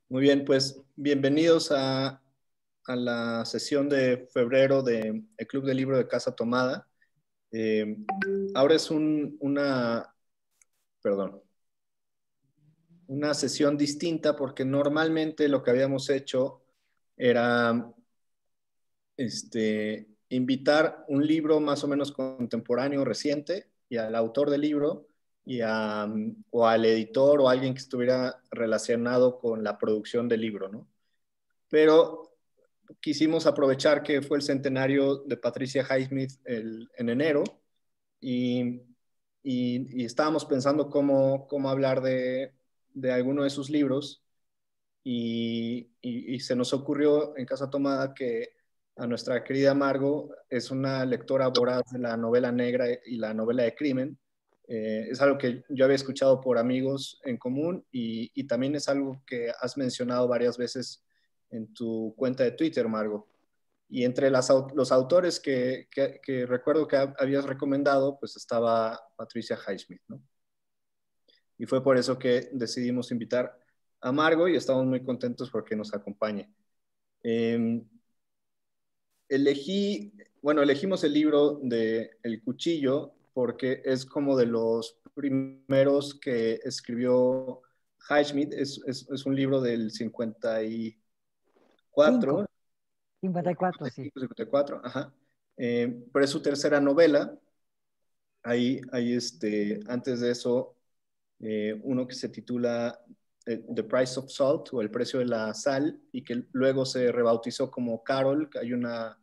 Muy bien, pues bienvenidos a la sesión de febrero del Club de Libro de Casa Tomada. Eh, Ahora es perdón, una sesión distinta porque normalmente lo que habíamos hecho era invitar un libro más o menos contemporáneo, reciente, y al autor del libro o al editor o alguien que estuviera relacionado con la producción del libro, ¿no? Pero quisimos aprovechar que fue el centenario de Patricia Highsmith en enero y, y estábamos pensando cómo hablar de alguno de sus libros y se nos ocurrió en Casa Tomada que a nuestra querida Margo es una lectora voraz de la novela negra y la novela de crimen. Es algo que yo había escuchado por amigos en común y también es algo que has mencionado varias veces en tu cuenta de Twitter, Margo. Y entre los autores que recuerdo que habías recomendado, pues estaba Patricia Highsmith, ¿no? Y fue por eso que decidimos invitar a Margo y estamos muy contentos porque nos acompañe. Eh, elegimos el libro de El Cuchillo porque es como de los primeros que escribió Highsmith. Es un libro del 54, 54, sí. 54, ajá. Pero es su tercera novela. Antes de eso, uno que se titula The Price of Salt o El Precio de la Sal y que luego se rebautizó como Carol, que hay una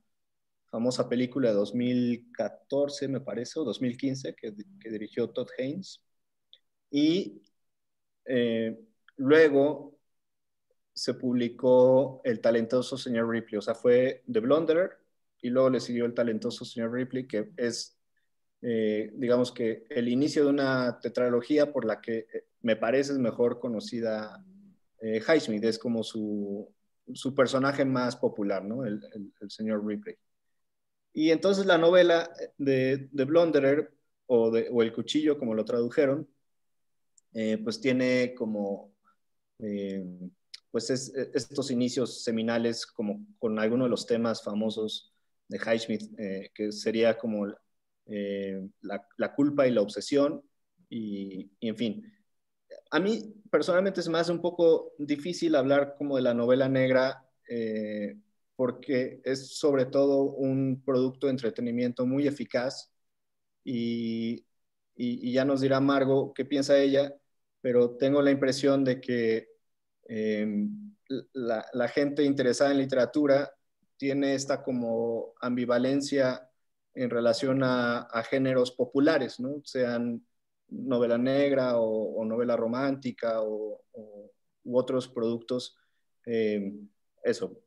famosa película de 2014, me parece, o 2015, que dirigió Todd Haynes. Y eh, luego se publicó El talentoso señor Ripley, o sea, fue The Blunderer y luego le siguió El talentoso señor Ripley, que es, digamos que el inicio de una tetralogía por la que me parece es mejor conocida Highsmith, es como su personaje más popular, ¿no? El señor Ripley. Y entonces la novela de Blunderer o El Cuchillo, como lo tradujeron, pues tiene como eh, pues estos inicios seminales como con algunos de los temas famosos de Highsmith, que sería como la culpa y la obsesión y en fin. A mí personalmente es más un poco difícil hablar como de la novela negra porque es sobre todo un producto de entretenimiento muy eficaz y, y ya nos dirá Margo qué piensa ella, pero tengo la impresión de que eh, la gente interesada en literatura tiene esta como ambivalencia en relación a géneros populares, ¿no? Sean novela negra o novela romántica u otros productos, eh, eso,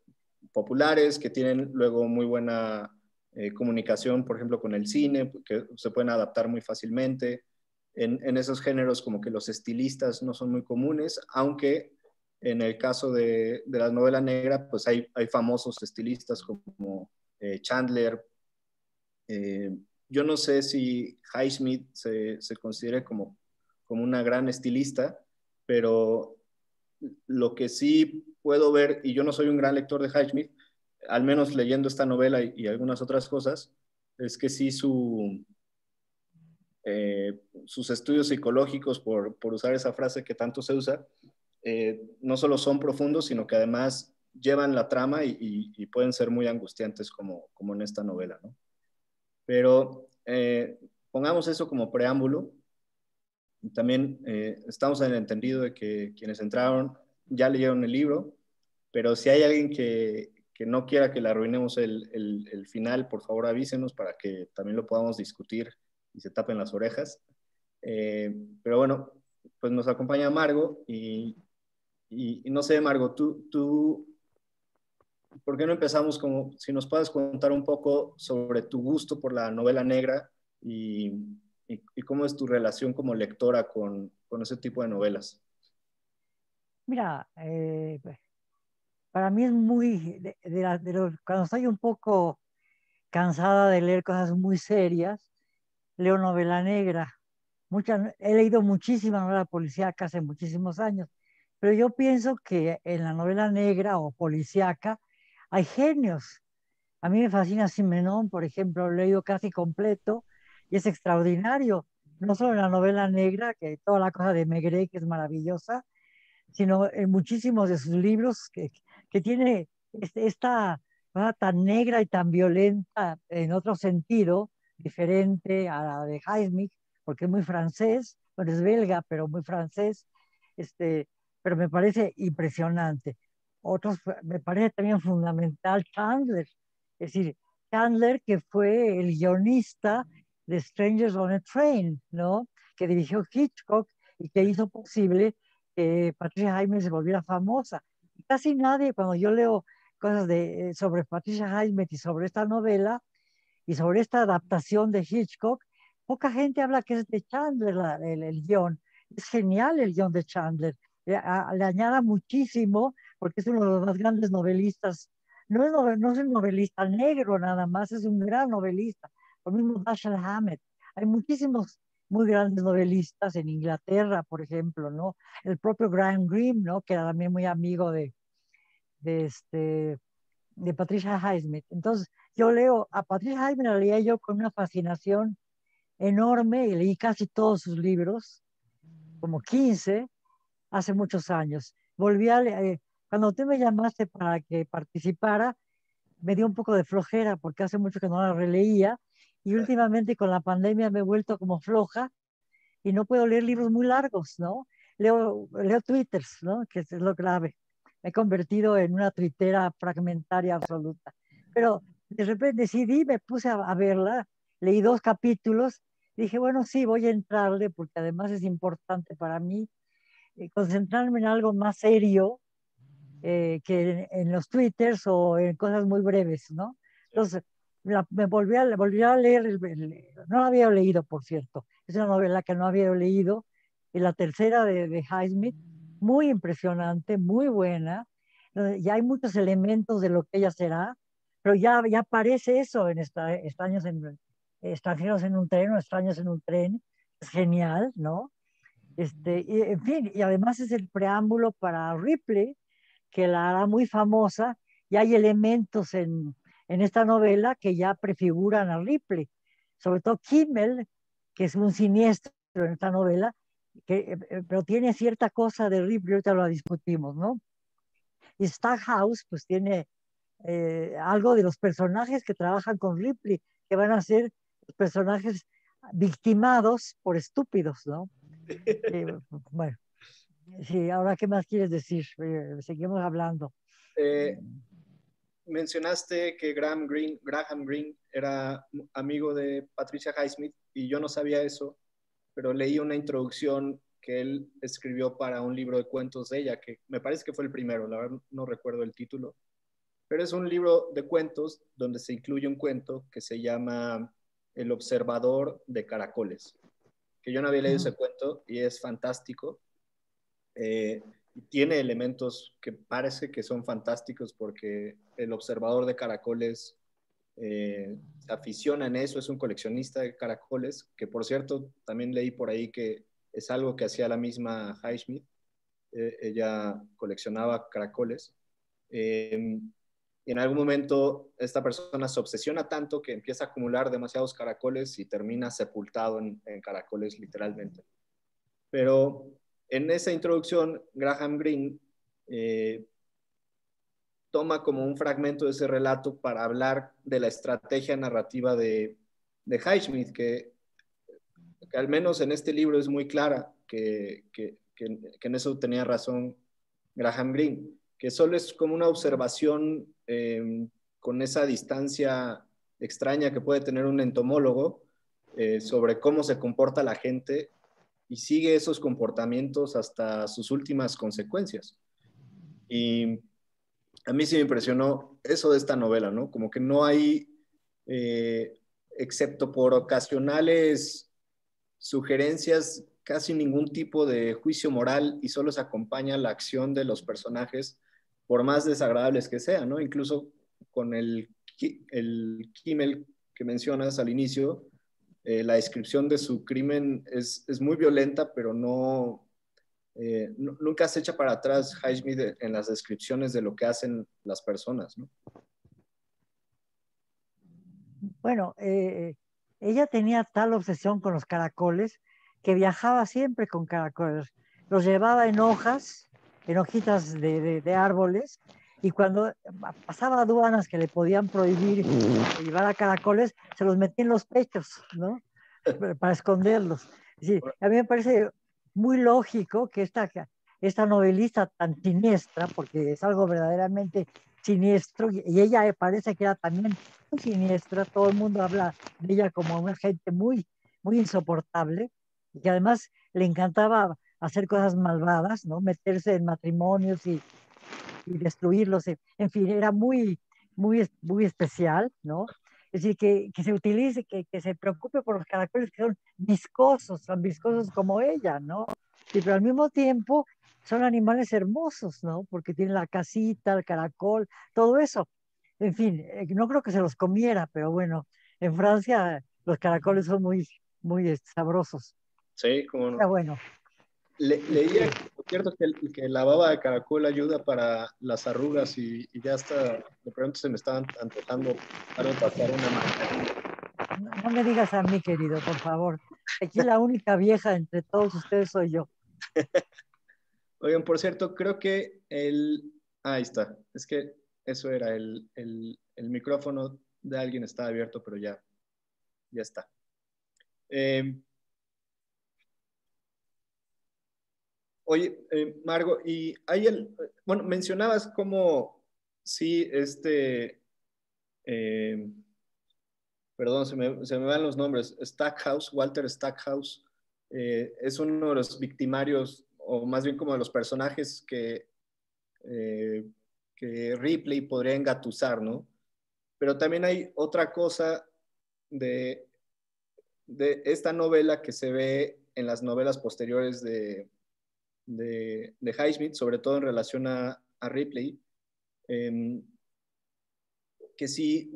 populares que tienen luego muy buena comunicación, por ejemplo, con el cine, que se pueden adaptar muy fácilmente. En esos géneros como que los estilistas no son muy comunes, aunque en el caso de la novela negra, pues hay famosos estilistas como Chandler. Eh, yo no sé si Highsmith se considere como una gran estilista, pero lo que sí puedo ver, y yo no soy un gran lector de Highsmith, al menos leyendo esta novela y algunas otras cosas, es que sí sus estudios psicológicos, por usar esa frase que tanto se usa, no solo son profundos, sino que además llevan la trama y pueden ser muy angustiantes como en esta novela, ¿no? Pero pongamos eso como preámbulo. También estamos en el entendido de que quienes entraron ya leyeron el libro, pero si hay alguien que no quiera que le arruinemos el final, por favor avísenos para que también lo podamos discutir y se tapen las orejas. Pero bueno, pues nos acompaña Margo y no sé, Margo, ¿por qué no empezamos como si nos puedes contar un poco sobre tu gusto por la novela negra y cómo es tu relación como lectora con ese tipo de novelas? Mira, para mí es muy, cuando estoy un poco cansada de leer cosas muy serias, leo novela negra. He leído muchísima novela policíaca hace muchísimos años, pero yo pienso que en la novela negra o policíaca hay genios. A mí me fascina Simenón, por ejemplo, lo he leído casi completo y es extraordinario. No solo en la novela negra, que toda la cosa de Maigret, que es maravillosa, sino en muchísimos de sus libros que tiene esta cosa tan negra y tan violenta en otro sentido, diferente a la de Highsmith, porque es muy francés, bueno, es belga, pero muy francés, este, pero me parece impresionante. Otros, me parece también fundamental Chandler, es decir, Chandler que fue el guionista de Strangers on a Train, ¿no? Que dirigió Hitchcock y que hizo posible que Patricia Highsmith se volviera famosa. Y casi nadie, cuando yo leo cosas sobre Patricia Highsmith y sobre esta novela y sobre esta adaptación de Hitchcock, poca gente habla que es de Chandler el guión. Es genial el guión de Chandler. Le añada muchísimo porque es uno de los más grandes novelistas. No es un novelista negro nada más, es un gran novelista. Lo mismo Dashiell Hammett. Hay muchísimos muy grandes novelistas en Inglaterra, por ejemplo, ¿no? El propio Graham Greene, ¿no? Que era también muy amigo de, este, de Patricia Highsmith. Entonces, yo leo a Patricia Highsmith, la leía yo con una fascinación enorme y leí casi todos sus libros, como 15 hace muchos años. Cuando tú me llamaste para que participara, me dio un poco de flojera porque hace mucho que no la releía y últimamente con la pandemia me he vuelto como floja y no puedo leer libros muy largos, ¿no? Leo twitters, ¿no? Que es lo grave. Me he convertido en una tuitera fragmentaria absoluta. Pero de repente decidí, me puse a verla, leí 2 capítulos, dije, bueno, sí, voy a entrarle porque además es importante para mí concentrarme en algo más serio que en los twitters o en cosas muy breves, ¿no? Entonces, volví a leer, no la había leído, por cierto, es una novela que no había leído, y la tercera de Highsmith, muy impresionante, muy buena, ya hay muchos elementos de lo que ella será, pero ya aparece eso en extranjeros en un tren o extraños en un tren, es genial, ¿no? Y, en fin, y además es el preámbulo para Ripley, que la hará muy famosa, y hay elementos en esta novela que ya prefiguran a Ripley, sobre todo Kimmel, que es un siniestro en esta novela, pero tiene cierta cosa de Ripley, ahorita lo discutimos, ¿no? Y Stackhouse, pues tiene algo de los personajes que trabajan con Ripley, que van a ser personajes victimados por estúpidos, ¿no? Eh, bueno, sí, ahora, ¿qué más quieres decir? Seguimos hablando. Eh, Mencionaste que Graham Greene era amigo de Patricia Highsmith y yo no sabía eso, pero leí una introducción que él escribió para un libro de cuentos de ella, que me parece que fue el primero, la verdad no recuerdo el título, pero es un libro de cuentos donde se incluye un cuento que se llama El observador de caracoles, que yo no había leído ese cuento y es fantástico. Eh, Tiene elementos que parece que son fantásticos porque el observador de caracoles se aficiona en eso, es un coleccionista de caracoles, que por cierto también leí por ahí que es algo que hacía la misma Highsmith, ella coleccionaba caracoles. Y en algún momento esta persona se obsesiona tanto que empieza a acumular demasiados caracoles y termina sepultado en caracoles literalmente. Pero en esa introducción, Graham Greene eh, toma como un fragmento de ese relato para hablar de la estrategia narrativa de Highsmith, que al menos en este libro es muy clara, que en eso tenía razón Graham Greene, que solo es como una observación con esa distancia extraña que puede tener un entomólogo sobre cómo se comporta la gente y sigue esos comportamientos hasta sus últimas consecuencias. Y a mí sí me impresionó eso de esta novela, ¿no? Como que no hay, eh, excepto por ocasionales sugerencias, casi ningún tipo de juicio moral y solo se acompaña la acción de los personajes, por más desagradables que sean, ¿no? Incluso con el Kimmel que mencionas al inicio, la descripción de su crimen es muy violenta, pero no, nunca se echa para atrás Highsmith en las descripciones de lo que hacen las personas, ¿no? Bueno, ella tenía tal obsesión con los caracoles que viajaba siempre con caracoles. Los llevaba en hojas, en hojitas de árboles, y cuando pasaba aduanas que le podían prohibir llevar a caracoles, se los metía en los pechos, ¿no? Para esconderlos. Es decir, a mí me parece muy lógico que esta novelista tan siniestra, porque es algo verdaderamente siniestro, y ella parece que era también muy siniestra, todo el mundo habla de ella como una gente muy, muy insoportable, y que además le encantaba hacer cosas malvadas, ¿no? Meterse en matrimonios y destruirlos, en fin, era muy, muy, muy especial, ¿no? Es decir, que se utilice, que se preocupe por los caracoles que son viscosos, tan viscosos como ella, ¿no? Y pero al mismo tiempo son animales hermosos, ¿no? Porque tienen la casita, el caracol, todo eso. En fin, no creo que se los comiera, pero bueno, en Francia los caracoles son muy, muy sabrosos. Sí, cómo Pero no. bueno, Leía, este, por cierto, que la baba de caracol ayuda para las arrugas y ya hasta de pronto se me estaban antojando para pasar una mascarilla. no me digas a mí, querido, por favor. Aquí la única vieja entre todos ustedes soy yo. Oigan, por cierto, creo que ahí está. Es que eso era el micrófono de alguien estaba abierto, pero ya está. Eh, Oye, Margo, y bueno, mencionabas cómo sí, eh, perdón, se me van los nombres, Stackhouse, Walter Stackhouse, es uno de los victimarios, o más bien como de los personajes eh, que Ripley podría engatusar, ¿no? Pero también hay otra cosa de, de esta novela que se ve en las novelas posteriores de Highsmith, sobre todo en relación a Ripley, eh, que si,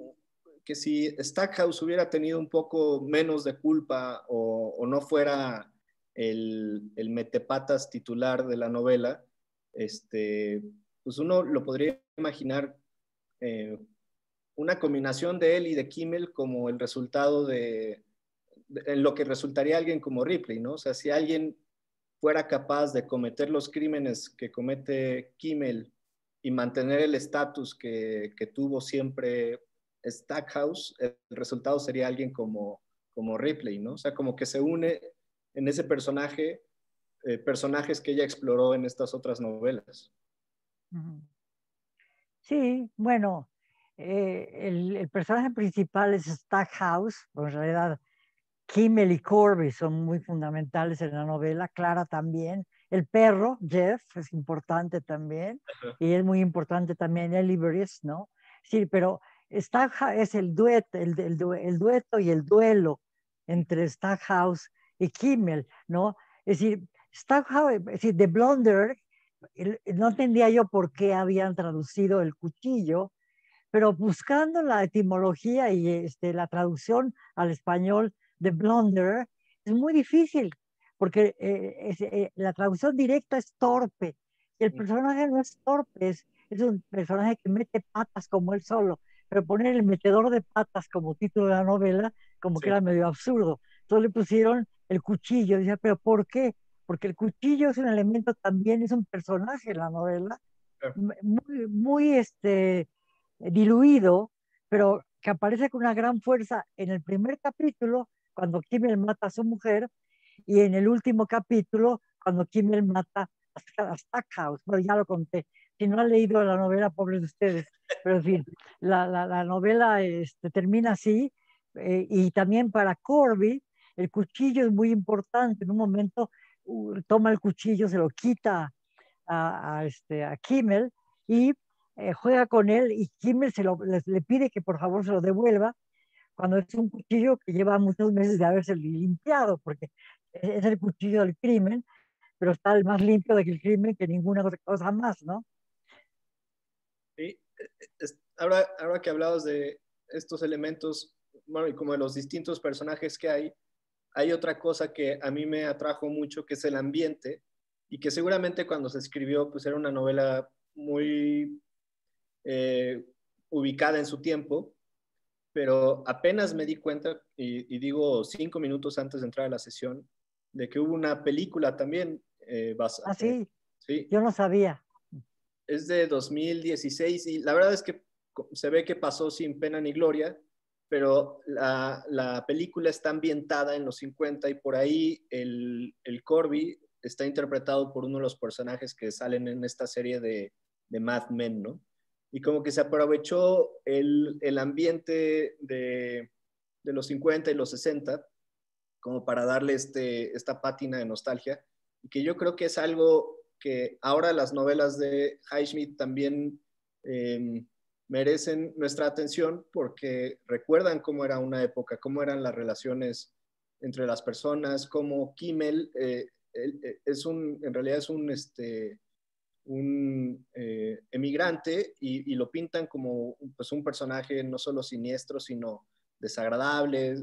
que si Stackhouse hubiera tenido un poco menos de culpa o no fuera el metepatas titular de la novela, pues uno lo podría imaginar eh, una combinación de él y de Kimmel como el resultado en lo que resultaría alguien como Ripley, ¿no? O sea, si alguien fuera capaz de cometer los crímenes que comete Kimmel y mantener el estatus que tuvo siempre Stackhouse, el resultado sería alguien como Ripley, ¿no? O sea, como que se une en ese personaje, personajes que ella exploró en estas otras novelas. Sí, bueno, el personaje principal es Stackhouse, pero en realidad Kimmel y Corby son muy fundamentales en la novela, Clara también. El perro, Jeff, es importante también, y es muy importante también Ellie Brice, ¿no? Sí, pero Stackhouse es el dueto y el duelo entre Stackhouse y Kimmel, ¿no? Es decir, Stackhouse, es decir, The Blonde, no entendía yo por qué habían traducido el cuchillo, pero buscando la etimología y la traducción al español de blunder es muy difícil, porque la traducción directa es torpe, y el personaje no es torpe, es un personaje que mete patas como él solo, pero poner el metedor de patas como título de la novela, como que Sí, era medio absurdo. Entonces le pusieron el cuchillo, y decía, pero ¿por qué? Porque el cuchillo es un elemento también, es un personaje en la novela, claro. muy, muy diluido, pero que aparece con una gran fuerza en el primer capítulo, cuando Kimmel mata a su mujer, y en el último capítulo, cuando Kimmel mata a Stackhouse. Bueno, ya lo conté. Si no han leído la novela, pobres de ustedes. Pero en fin, la novela termina así, y también para Corby, el cuchillo es muy importante. En un momento toma el cuchillo, se lo quita a Kimmel y juega con él, y Kimmel le pide que por favor se lo devuelva cuando es un cuchillo que lleva muchos meses de haberse limpiado, porque es el cuchillo del crimen, pero está el más limpio del crimen que ninguna otra cosa más, ¿no? Sí, ahora que hablabas de estos elementos, bueno, y como de los distintos personajes que hay otra cosa que a mí me atrajo mucho, que es el ambiente, y que seguramente cuando se escribió pues era una novela muy eh, ubicada en su tiempo, pero apenas me di cuenta, y digo 5 minutos antes de entrar a la sesión, de que hubo una película también, Ah, sí, sí, yo no sabía. es de 2016 y la verdad es que se ve que pasó sin pena ni gloria, pero la película está ambientada en los 50 y por ahí el Corby está interpretado por uno de los personajes que salen en esta serie de Mad Men, ¿no? Y como que se aprovechó el ambiente de los 50 y los 60 como para darle esta pátina de nostalgia, y que yo creo que es algo que ahora las novelas de Highsmith también eh, merecen nuestra atención porque recuerdan cómo era una época, cómo eran las relaciones entre las personas, cómo Kimmel en realidad es un emigrante y lo pintan como pues, un personaje no solo siniestro, sino desagradable.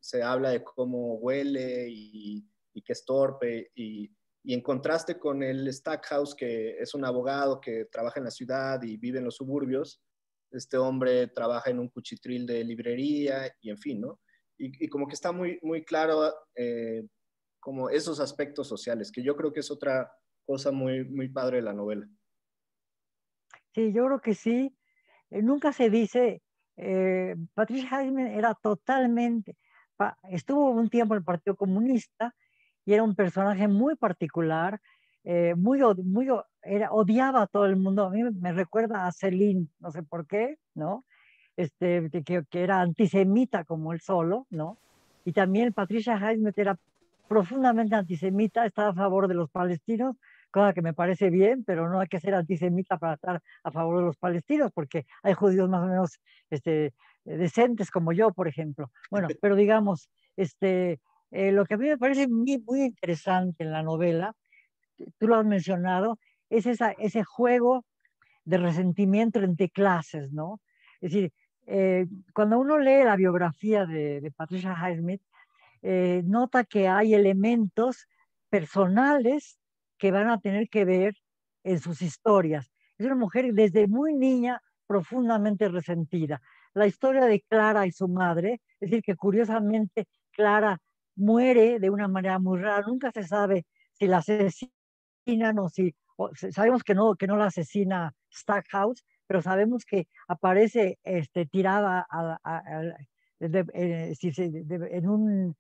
Se habla de cómo huele y que es torpe. Y en contraste con el Stackhouse, que es un abogado que trabaja en la ciudad y vive en los suburbios, este hombre trabaja en un cuchitril de librería y en fin, ¿no? Y como que está muy, muy claro como esos aspectos sociales, que yo creo que es otra cosa muy, muy padre de la novela. Sí, yo creo que sí. Nunca se dice, Patricia Highsmith era totalmente, estuvo un tiempo en el Partido Comunista y era un personaje muy particular, odiaba a todo el mundo. A mí me recuerda a Celine, no sé por qué, ¿no? Que era antisemita como él solo, ¿no? Y también Patricia Highsmith era profundamente antisemita, estaba a favor de los palestinos, cosa que me parece bien, pero no hay que ser antisemita para estar a favor de los palestinos, porque hay judíos más o menos decentes como yo, por ejemplo. Bueno, pero digamos, lo que a mí me parece muy, muy interesante en la novela, tú lo has mencionado, es ese juego de resentimiento entre clases, ¿no? Es decir, cuando uno lee la biografía de Patricia Highsmith, nota que hay elementos personales que van a tener que ver en sus historias. Es una mujer desde muy niña profundamente resentida. La historia de Clara y su madre, es decir, que curiosamente Clara muere de una manera muy rara, nunca se sabe si la asesinan sabemos que no la asesina Stackhouse, pero sabemos que aparece tirada en un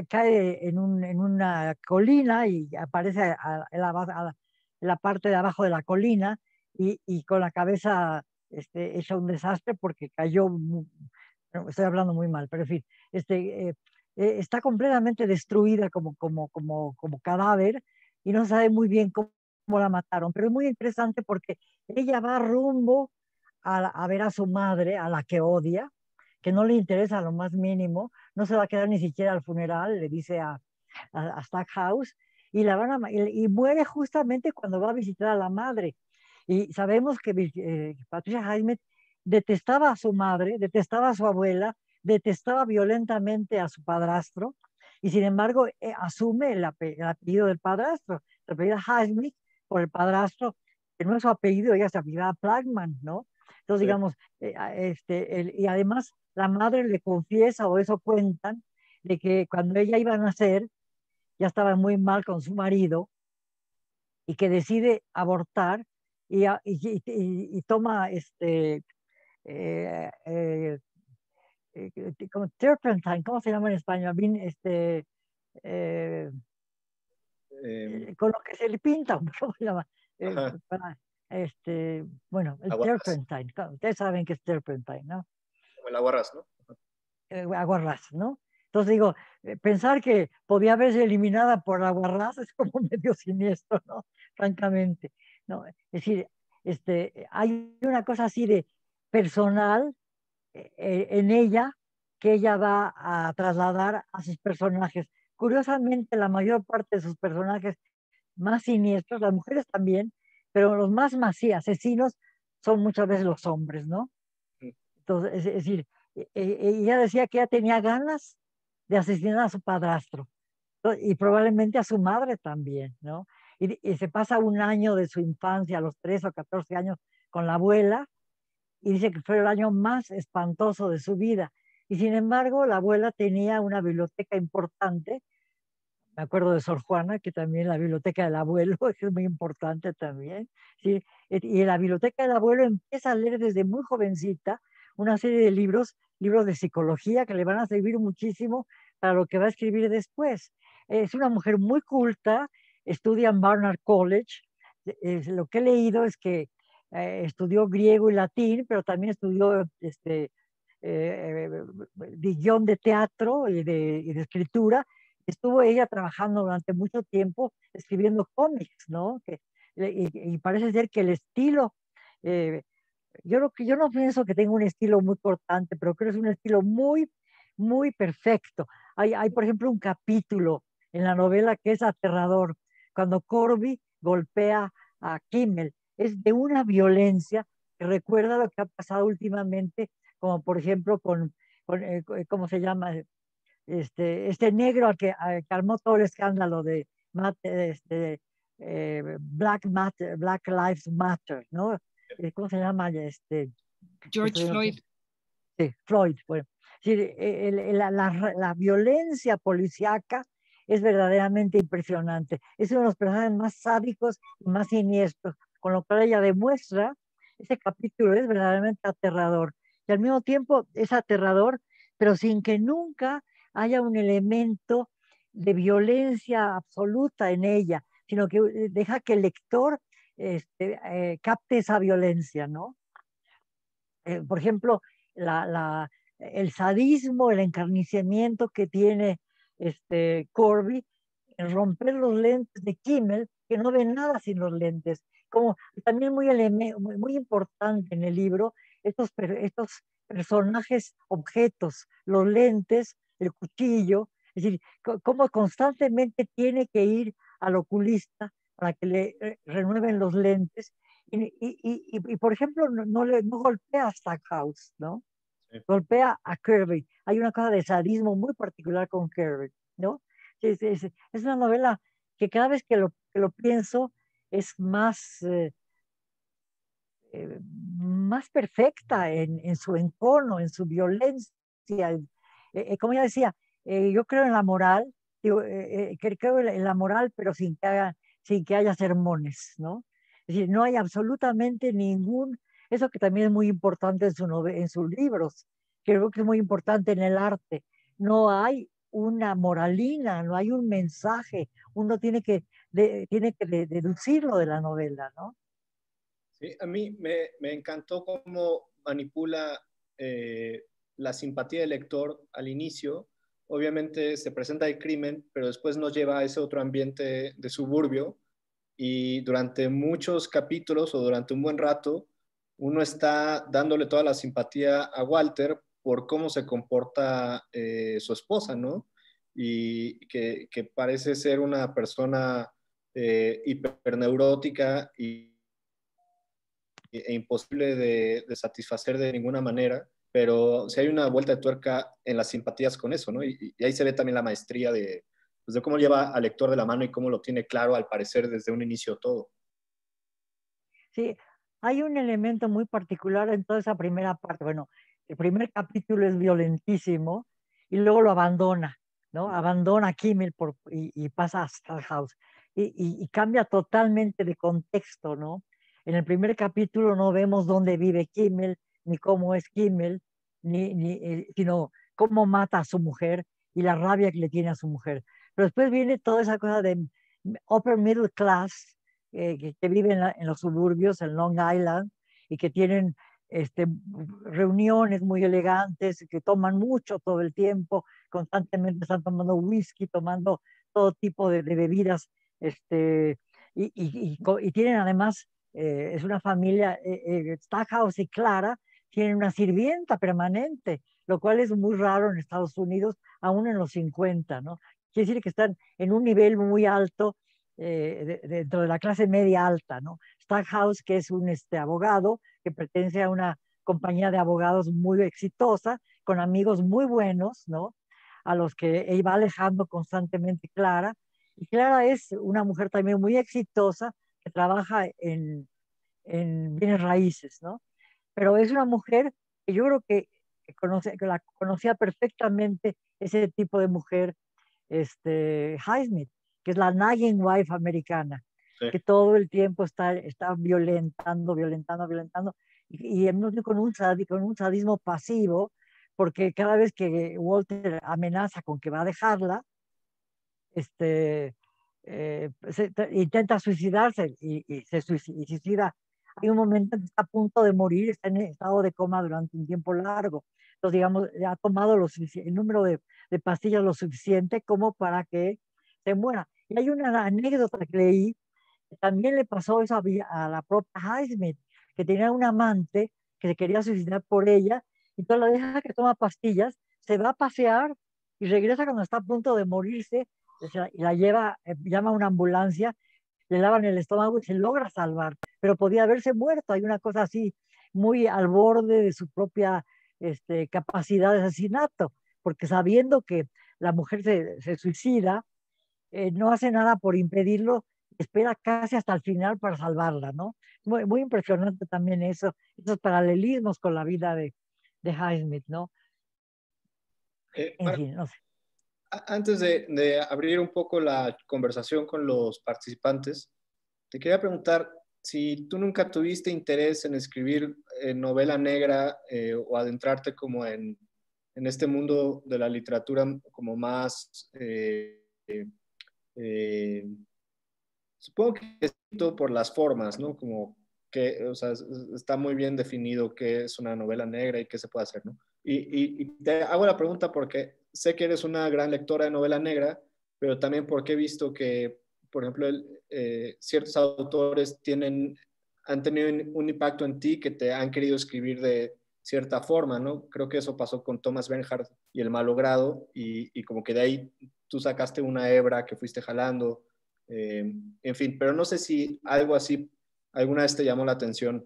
cae en una colina y aparece en la parte de abajo de la colina y con la cabeza hecha un desastre porque cayó, no, estoy hablando muy mal, pero en fin, está completamente destruida como cadáver y no se sabe muy bien cómo la mataron, pero es muy interesante porque ella va rumbo a ver a su madre, a la que odia, que no le interesa lo más mínimo, no se va a quedar ni siquiera al funeral, le dice a Stackhouse, y, y muere justamente cuando va a visitar a la madre. Y sabemos que Patricia Highsmith detestaba a su madre, detestaba a su abuela, detestaba violentamente a su padrastro, y sin embargo asume el apellido del padrastro, el apellido Highsmith por el padrastro, que no es su apellido, ella se apellida Plagman, ¿no? Entonces, Sí. digamos, y además la madre le confiesa, o eso cuentan, de que cuando ella iba a nacer, ya estaba muy mal con su marido y que decide abortar y toma eh, eh, como turpentine, ¿cómo se llama en español? Eh, Eh, con lo que se le pinta, ¿cómo se llama? Eh, ajá, para, bueno, el aguarrás, turpentine, claro, ustedes saben que es turpentine, ¿no? como el aguarrás, ¿no? Aguarrás, ¿no? Entonces digo, pensar que podía verse eliminada por Aguarrás es como medio siniestro, ¿no? Francamente, ¿no? Es decir, hay una cosa así de personal en ella que ella va a trasladar a sus personajes. Curiosamente, la mayor parte de sus personajes más siniestros, las mujeres también, pero los asesinos son muchas veces los hombres, ¿no? Entonces, es decir, ella decía que ella tenía ganas de asesinar a su padrastro. y probablemente a su madre también, ¿no? Y se pasa un año de su infancia, a los 13 o 14 años, con la abuela, y dice que fue el año más espantoso de su vida. Y sin embargo, la abuela tenía una biblioteca importante. Me acuerdo de Sor Juana, que también la biblioteca del abuelo es muy importante también. ¿Sí? Y en la biblioteca del abuelo empieza a leer desde muy jovencita una serie de libros, libros de psicología que le van a servir muchísimo para lo que va a escribir después. Es una mujer muy culta, estudia en Barnard College. Lo que he leído es que estudió griego y latín, pero también estudió eh, de guión de teatro y de escritura. Estuvo ella trabajando durante mucho tiempo escribiendo cómics, ¿no? Y parece ser que el estilo, eh, yo no pienso que tenga un estilo muy cortante, pero creo que es un estilo muy, muy perfecto. Hay, por ejemplo, un capítulo en la novela que es aterrador, cuando Corby golpea a Kimmel. Es de una violencia que recuerda lo que ha pasado últimamente, como por ejemplo ¿cómo se llama? Este negro al que armó todo el escándalo de Black Lives Matter, ¿no? ¿Cómo se llama? George Floyd. Sí, Floyd. Bueno, sí, la violencia policíaca es verdaderamente impresionante. Es uno de los personajes más sádicos y más siniestros, con lo cual ella demuestra, ese capítulo es verdaderamente aterrador. Y al mismo tiempo es aterrador, pero sin que nunca haya un elemento de violencia absoluta en ella, sino que deja que el lector capte esa violencia, ¿no? Por ejemplo, el sadismo, el encarniciamiento que tiene Corby en romper los lentes de Kimmel, que no ve nada sin los lentes. Como también muy importante en el libro, estos personajes, objetos, los lentes, el cuchillo, es decir, cómo constantemente tiene que ir al oculista para que le renueven los lentes y, por ejemplo, no golpea a Stackhouse, ¿no? Sí. Golpea a Kirby. Hay una cosa de sadismo muy particular con Kirby, ¿no? Es una novela que cada vez que lo pienso es más perfecta en su encono, en su violencia. Como ya decía, yo creo en la moral, digo, creo en la moral, pero sin que haya sermones, ¿no? Es decir, no hay absolutamente eso que también es muy importante en sus libros, creo que es muy importante en el arte, no hay una moralina, no hay un mensaje, uno tiene que deducirlo de la novela, ¿no? Sí, a mí me encantó cómo manipula la simpatía del lector al inicio. Obviamente se presenta el crimen, pero después nos lleva a ese otro ambiente de suburbio y durante muchos capítulos o durante un buen rato uno está dándole toda la simpatía a Walter por cómo se comporta su esposa, ¿no? Y que parece ser una persona hiperneurótica e imposible de satisfacer de ninguna manera, pero si hay una vuelta de tuerca en las simpatías con eso, ¿no? Y ahí se ve también la maestría pues de cómo lleva al lector de la mano y cómo lo tiene claro al parecer desde un inicio todo. Sí, hay un elemento muy particular en toda esa primera parte. Bueno, el primer capítulo es violentísimo y luego lo abandona, ¿no? Abandona a Kimmel y pasa a Stallhouse y cambia totalmente de contexto, ¿no? En el primer capítulo no vemos dónde vive Kimmel, ni cómo es Kimmel, sino cómo mata a su mujer y la rabia que le tiene a su mujer. Pero después viene toda esa cosa de upper middle class que viven en los suburbios, en Long Island, y que tienen reuniones muy elegantes, que toman mucho todo el tiempo, constantemente están tomando whisky, tomando todo tipo de bebidas, y tienen además, es una familia, Stackhouse y Clara tienen una sirvienta permanente, lo cual es muy raro en Estados Unidos, aún en los 50, ¿no? Quiere decir que están en un nivel muy alto dentro de la clase media alta, ¿no? Stackhouse, que es un abogado que pertenece a una compañía de abogados muy exitosa, con amigos muy buenos, ¿no? a los que iba alejando constantemente Clara. Y Clara es una mujer también muy exitosa que trabaja en bienes raíces, ¿no? Pero es una mujer que yo creo que la conocía perfectamente ese tipo de mujer, Highsmith, que es la nagging wife americana, Sí. que todo el tiempo está violentando, violentando, violentando, y con con un sadismo pasivo, porque cada vez que Walter amenaza con que va a dejarla, intenta suicidarse y se suicida. Hay un momento en que está a punto de morir, está en estado de coma durante un tiempo largo. Entonces, digamos, ha tomado el número de pastillas lo suficiente como para que se muera. Y hay una anécdota que leí, que también le pasó eso a la propia Highsmith, que tenía un amante que se quería suicidar por ella, y entonces la deja que toma pastillas, se va a pasear y regresa cuando está a punto de morirse, o sea, y la lleva, llama a una ambulancia, le lavan el estómago y se logra salvar, pero podía haberse muerto. Hay una cosa así muy al borde de su propia capacidad de asesinato, porque sabiendo que la mujer se suicida, no hace nada por impedirlo, espera casi hasta el final para salvarla, ¿no? Muy, muy impresionante también eso, esos paralelismos con la vida de Highsmith, ¿no? En Marco, fin, no sé. antes de abrir un poco la conversación con los participantes, te quería preguntar si tú nunca tuviste interés en escribir novela negra o adentrarte como en este mundo de la literatura como más, eh, supongo que es por las formas, ¿no? Como que, o sea, está muy bien definido qué es una novela negra y qué se puede hacer, ¿no? Y te hago la pregunta porque sé que eres una gran lectora de novela negra, pero también porque he visto que, por ejemplo, ciertos autores han tenido un impacto en ti que te han querido escribir de cierta forma, ¿no? Creo que eso pasó con Thomas Bernhard y El malogrado, y como que de ahí tú sacaste una hebra que fuiste jalando. En fin, pero no sé si algo así alguna vez te llamó la atención.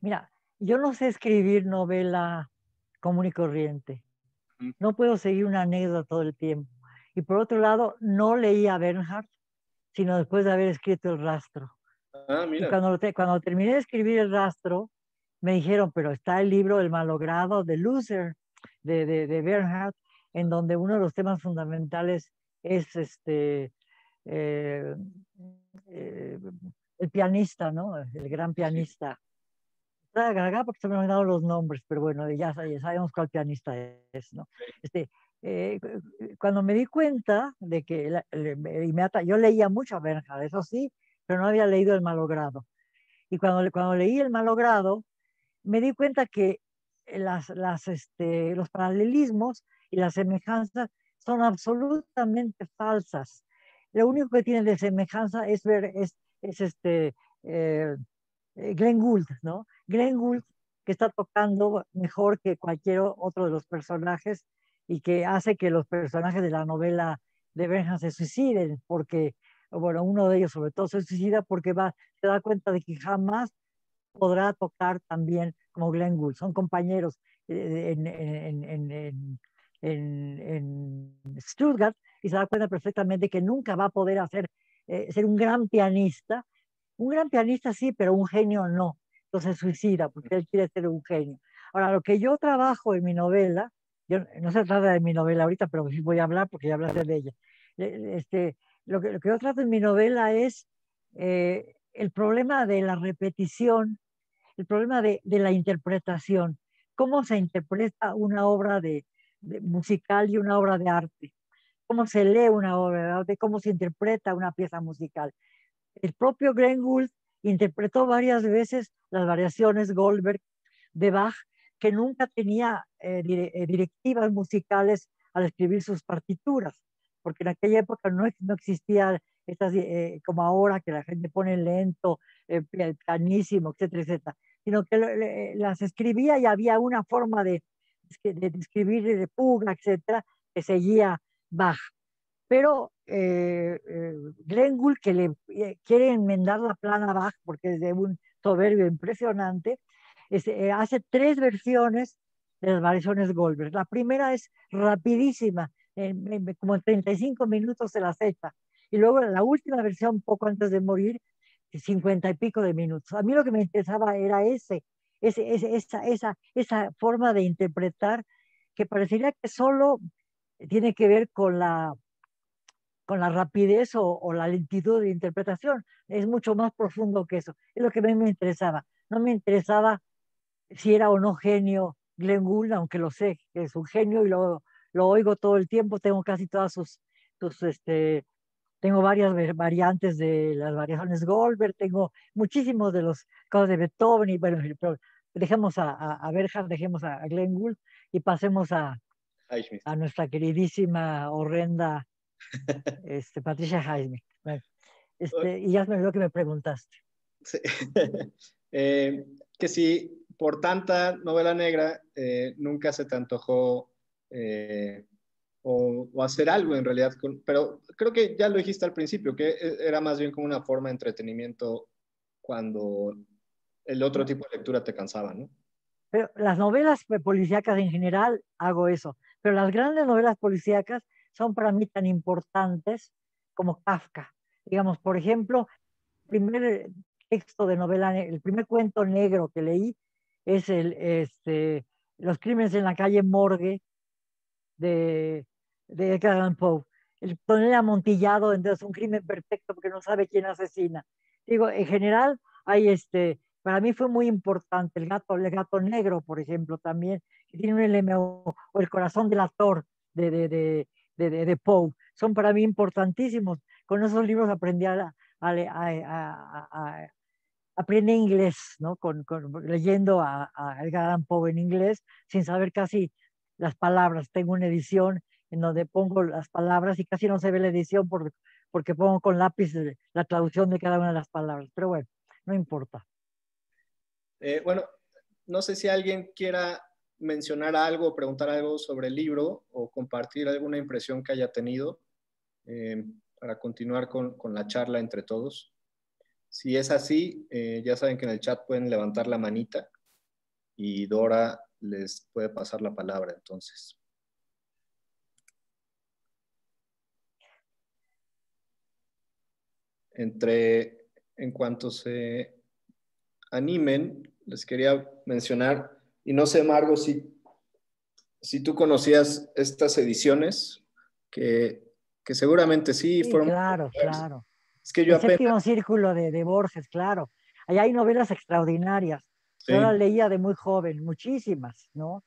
Mira, yo no sé escribir novela común y corriente. Mm. No puedo seguir una anécdota todo el tiempo. Y por otro lado, no leí a Bernhard, sino después de haber escrito El rastro. Ah, Y mira. cuando terminé de escribir El rastro, me dijeron, pero está el libro El malogrado de Loser, de Bernhard, en donde uno de los temas fundamentales es eh, eh, el pianista, ¿no? El gran Sí. pianista. Acá porque se me han dado los nombres, pero bueno, ya sabemos cuál pianista es, ¿no? Este, cuando me di cuenta de que yo leía mucho a Bernhard, eso sí, pero no había leído El malogrado. Y cuando leí El malogrado, me di cuenta que los paralelismos y las semejanzas son absolutamente falsas. Lo único que tiene de semejanza es eh, Glenn Gould, ¿no? Glenn Gould, que está tocando mejor que cualquier otro de los personajes y que hace que los personajes de la novela de Bernhard se suiciden, porque, bueno, uno de ellos sobre todo se suicida porque se da cuenta de que jamás podrá tocar también como Glenn Gould. Son compañeros en Stuttgart y se da cuenta perfectamente que nunca va a poder ser un gran pianista sí, pero un genio no. Entonces suicida porque él quiere ser un genio. Ahora, lo que yo trabajo en mi novela, no se trata de mi novela ahorita, pero sí voy a hablar porque ya hablaré de ella. Este, lo que yo trato en mi novela es el problema de la repetición, el problema de la interpretación. ¿Cómo se interpreta una obra de musical y una obra de arte? ¿Cómo se lee una obra de arte? ¿Cómo se interpreta una pieza musical? El propio Glenn Gould interpretó varias veces las variaciones Goldberg de Bach, que nunca tenía directivas musicales al escribir sus partituras, porque en aquella época no existía estas, como ahora, que la gente pone lento, pianísimo, etcétera, etcétera, sino que las escribía y había una forma de escribir de fuga, etcétera, que seguía Bach. Pero Glenn Gould, que le quiere enmendar la plana a Bach porque es de un soberbio impresionante, hace tres versiones de las variaciones Goldberg. La primera es rapidísima, como en 35 minutos se las echa. Y luego la última versión, poco antes de morir, 50 y pico de minutos. A mí lo que me interesaba era esa forma de interpretar que parecería que solo tiene que ver con la rapidez o la lentitud de interpretación. Es mucho más profundo que eso. Es lo que a mí me interesaba. No me interesaba si era o no genio Glenn Gould, aunque lo sé, que es un genio y lo oigo todo el tiempo. Tengo casi todas tengo varias variantes de las variaciones Goldberg, tengo muchísimos de los cosas de Beethoven, y bueno, pero dejemos a Berger, dejemos a Glenn Gould y pasemos a nuestra queridísima, horrenda Patricia Highsmith. Bueno, y ya me olvidó que me preguntaste. Sí. Que si por tanta novela negra nunca se te antojó o hacer algo en realidad, pero creo que ya lo dijiste al principio, que era más bien como una forma de entretenimiento cuando el otro tipo de lectura te cansaba, ¿no? Pero las novelas policíacas en general hago eso, pero las grandes novelas policíacas son para mí tan importantes como Kafka. Digamos, por ejemplo, el primer texto de novela, el primer cuento negro que leí es Los crímenes en la calle Morgue de Edgar Allan Poe. El tonel amontillado, entonces un crimen perfecto porque no sabe quién asesina. Digo, en general, hay para mí fue muy importante el gato negro, por ejemplo, también, que tiene un LMO, o El corazón del actor de Poe. Son para mí importantísimos. Con esos libros aprendí aprendí inglés, ¿no? Leyendo a Edgar Allan Poe en inglés, sin saber casi las palabras. Tengo una edición en donde pongo las palabras y casi no se ve la edición porque pongo con lápiz la traducción de cada una de las palabras. Pero bueno, no importa. Bueno, no sé si alguien quiera mencionar algo, preguntar algo sobre el libro o compartir alguna impresión que haya tenido para continuar con la charla entre todos. Si es así, ya saben que en el chat pueden levantar la manita y Dora les puede pasar la palabra entonces. En cuanto se animen, les quería mencionar, y no sé, Margo, si tú conocías estas ediciones, que seguramente sí, Sí, fueron... claro, claro. Es que yo El apenas... séptimo círculo de Borges, claro. Allá hay novelas extraordinarias. Yo las Sí, leía de muy joven, muchísimas, ¿no?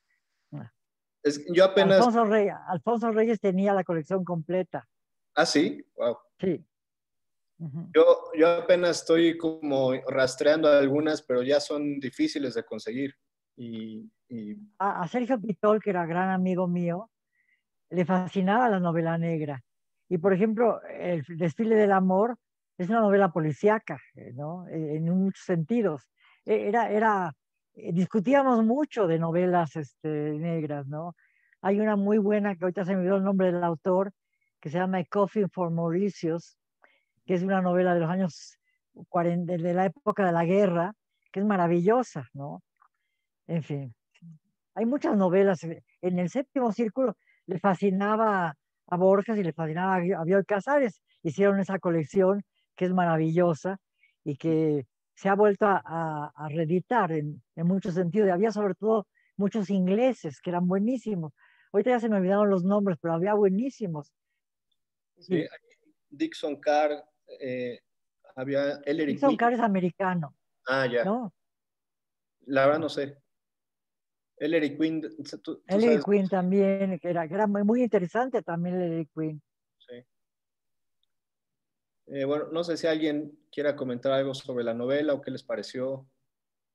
yo apenas... Alfonso Reyes tenía la colección completa. Ah, sí, wow. Sí. Uh-huh. Yo apenas estoy como rastreando algunas, pero ya son difíciles de conseguir. A Sergio Pitol, que era gran amigo mío, le fascinaba la novela negra. Y por ejemplo, El desfile del amor es una novela policíaca, ¿no? En muchos sentidos. Discutíamos mucho de novelas negras, ¿no? Hay una muy buena, que ahorita se me olvidó el nombre del autor, que se llama A Coffin for Mauritius, que es una novela de los años 40, de la época de la guerra, que es maravillosa, ¿no? En fin, hay muchas novelas. En el séptimo círculo le fascinaba a Borges y le fascinaba a Bioy Casares. Hicieron esa colección que es maravillosa y que se ha vuelto a reeditar en muchos sentidos. Y había sobre todo muchos ingleses que eran buenísimos. Ahorita ya se me olvidaron los nombres, pero había buenísimos. Sí, Dixon Carr, había Ellery Dixon Quinn. Carr es americano, Ah, ya. ¿no? La verdad no sé. Ellery Quinn, ¿tú Ellery sabes? Quinn también, que era muy interesante también Ellery Quinn. Sí. Bueno, no sé si alguien quiera comentar algo sobre la novela o qué les pareció.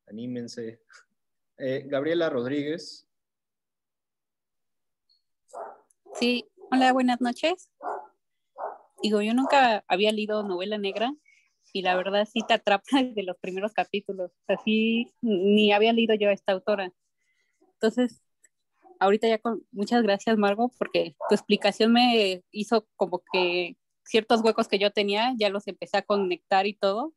Anímense. Gabriela Rodríguez. Sí, hola, buenas noches. Digo, yo nunca había leído novela negra y la verdad sí te atrapa desde los primeros capítulos. Así ni había leído yo a esta autora. Entonces, ahorita ya muchas gracias, Margo, porque tu explicación me hizo como que ciertos huecos que yo tenía, ya los empecé a conectar y todo.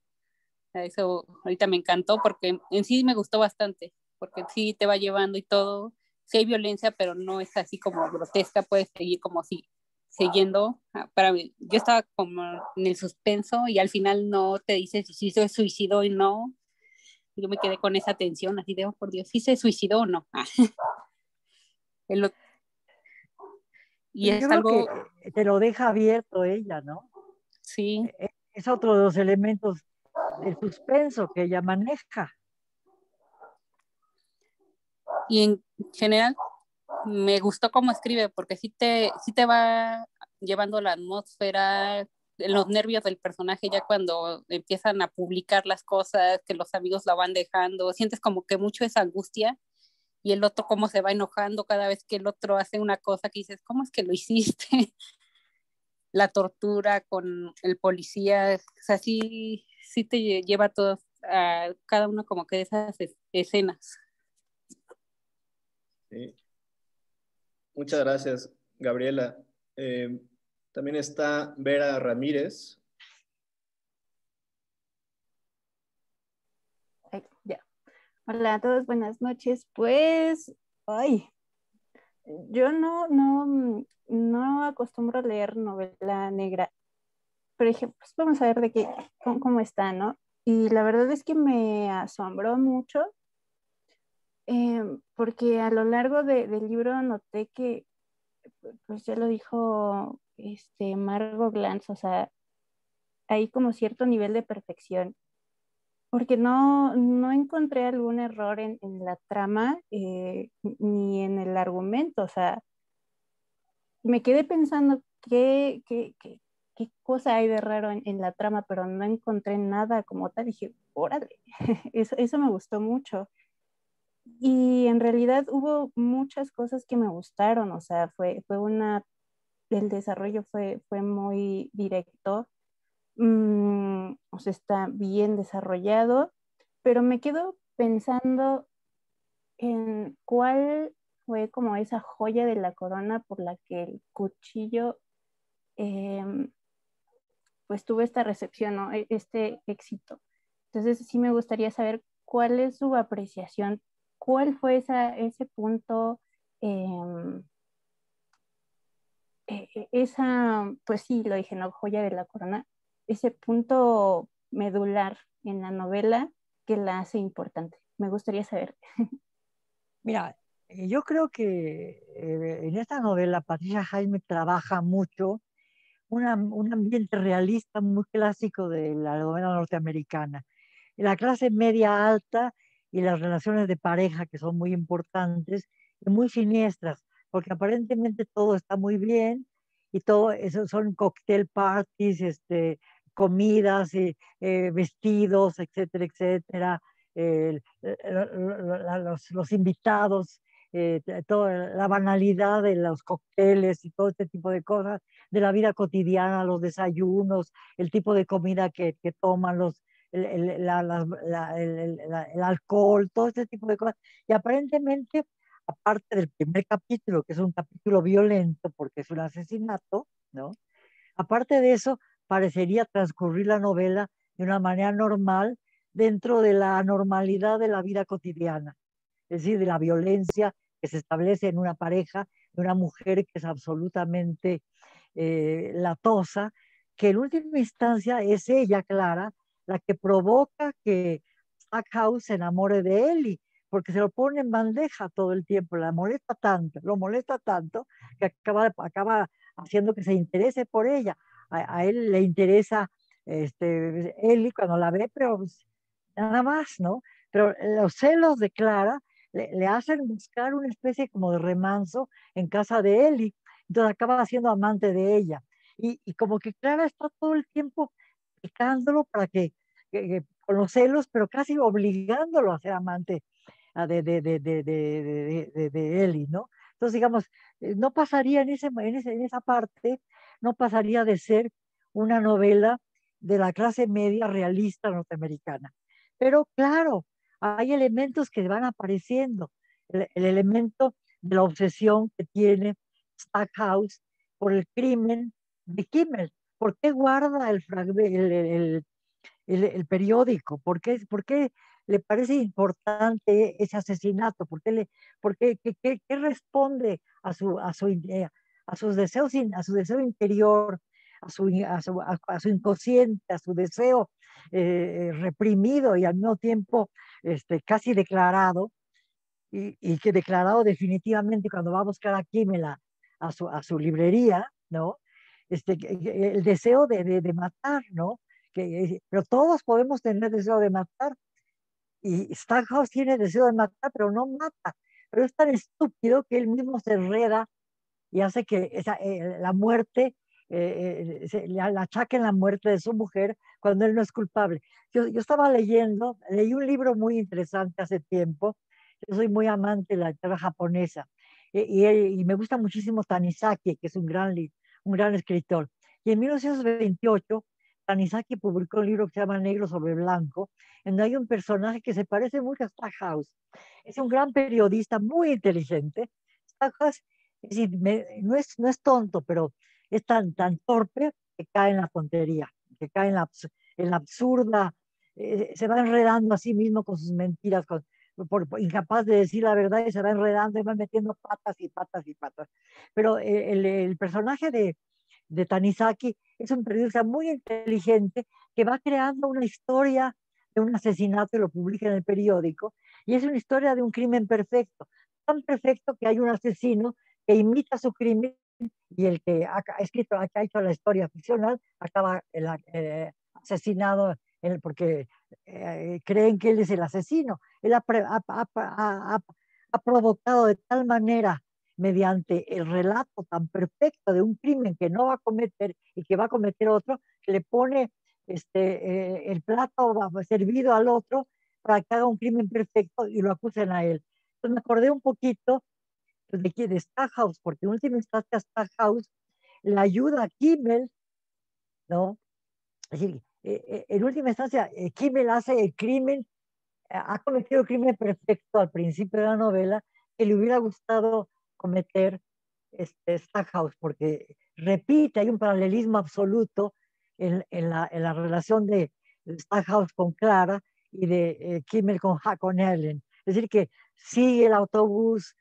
Eso ahorita me encantó porque en sí me gustó bastante, porque sí te va llevando y todo. sí hay violencia, pero no es así como grotesca, puedes seguir como si siguiendo. Para mí, yo estaba como en el suspenso y al final no te dice si se suicidó y no. Yo me quedé con esa tensión, así de, oh, por Dios, ¿sí se suicidó o no? El, y Yo es creo algo, que te lo deja abierto ella, ¿no? sí, Es otro de los elementos del suspenso que ella maneja. y en general me gustó cómo escribe, porque sí te va llevando la atmósfera, los nervios del personaje ya cuando empiezan a publicar las cosas, que los amigos la van dejando, sientes como que mucho esa angustia y el otro cómo se va enojando cada vez que el otro hace una cosa que dices, ¿cómo es que lo hiciste? La tortura con el policía, o sea, sí te lleva a todos, a cada uno como que de esas escenas. Sí. Muchas gracias, Gabriela. Eh, También está Vera Ramírez. Ay, ya. Hola a todos, buenas noches. Pues, ay, yo no acostumbro a leer novela negra. Por ejemplo, pues vamos a ver de qué, cómo está, ¿no? Y la verdad es que me asombró mucho, porque a lo largo del libro noté que, pues ya lo dijo Margot Glantz, o sea, hay como cierto nivel de perfección, porque no encontré algún error en la trama, ni en el argumento, o sea, me quedé pensando qué cosa hay de raro en la trama, pero no encontré nada como tal. Dije, órale, eso me gustó mucho. Y en realidad hubo muchas cosas que me gustaron, o sea, el desarrollo fue muy directo, o sea, está bien desarrollado, pero me quedo pensando en cuál fue como esa joya de la corona por la que el cuchillo, em, pues tuvo esta recepción, ¿no? Este éxito. Entonces sí me gustaría saber cuál es su apreciación, cuál fue ese punto, em, esa, pues sí, lo dije, ¿no? Joya de la corona, ese punto medular en la novela que la hace importante. Me gustaría saber. Mira, yo creo que en esta novela Patricia Jaime trabaja mucho un ambiente realista muy clásico de la novela norteamericana. La clase media alta y las relaciones de pareja que son muy importantes y muy siniestras, porque aparentemente todo está muy bien y todo eso son cocktail parties, comidas, vestidos, etcétera, etcétera, los invitados, toda la banalidad de los cócteles y todo este tipo de cosas, de la vida cotidiana, los desayunos, el tipo de comida que toman, el alcohol, todo este tipo de cosas. Y aparentemente, aparte del primer capítulo, que es un capítulo violento porque es un asesinato, ¿no? Aparte de eso, parecería transcurrir la novela de una manera normal dentro de la normalidad de la vida cotidiana, es decir, de la violencia que se establece en una pareja, de una mujer que es absolutamente latosa, que en última instancia es ella, Clara, la que provoca que Stackhouse se enamore de Ellie, porque se lo pone en bandeja todo el tiempo, la molesta tanto, lo molesta tanto, que acaba haciendo que se interese por ella. A él le interesa Ellie cuando la ve, pero pues, nada más, ¿no? Pero los celos de Clara le hacen buscar una especie como de remanso en casa de Ellie, entonces acaba siendo amante de ella. Y como que Clara está todo el tiempo picándolo para con los celos, pero casi obligándolo a ser amante de Ellie, ¿no? Entonces, digamos, no pasaría en esa parte, no pasaría de ser una novela de la clase media realista norteamericana. Pero claro, hay elementos que van apareciendo. El elemento de la obsesión que tiene Stackhouse por el crimen de Kimmel. ¿Por qué guarda el periódico? ¿Por qué le parece importante ese asesinato, qué responde a sus deseos, a su deseo interior, a su inconsciente, a su deseo reprimido y al mismo tiempo casi declarado, y que declarado definitivamente cuando va a buscar a Kimmel a su librería, ¿no? El deseo de matar, ¿no? Pero todos podemos tener deseo de matar, y Stackhouse tiene deseo de matar, pero no mata. Pero es tan estúpido que él mismo se enreda y hace que la muerte, le achaquen la muerte de su mujer cuando él no es culpable. Yo estaba leí un libro muy interesante hace tiempo. Yo soy muy amante de la literatura japonesa, y me gusta muchísimo Tanizaki, que es un gran escritor. Y en 1928, Tanizaki publicó un libro que se llama Negro sobre Blanco, en donde hay un personaje que se parece mucho a Stackhouse. Es un gran periodista muy inteligente. Stackhouse, es decir, no es tonto, pero es tan torpe que cae en la tontería, que cae en la absurda, se va enredando a sí mismo con sus mentiras, incapaz de decir la verdad, y se va enredando y va metiendo patas y patas y patas. Pero el personaje de Tanizaki es un periodista muy inteligente que va creando una historia de un asesinato y lo publica en el periódico, y es una historia de un crimen perfecto, tan perfecto que hay un asesino que imita su crimen, y el que ha escrito, que ha hecho la historia ficcional, acaba asesinado porque creen que él es el asesino. Él ha provocado de tal manera, mediante el relato tan perfecto de un crimen que no va a cometer y que va a cometer otro, que le pone el plato servido al otro para que haga un crimen perfecto y lo acusen a él. Entonces me acordé un poquito de Stackhouse, porque en última instancia Stackhouse le ayuda a Kimmel, ¿no? Es decir, en última instancia, Kimmel hace el crimen, ha cometido el crimen perfecto al principio de la novela que le hubiera gustado cometer Stackhouse, porque repite, hay un paralelismo absoluto en la relación de Stackhouse con Clara y de Kimmel con Ellen. Es decir, que sigue el autobús,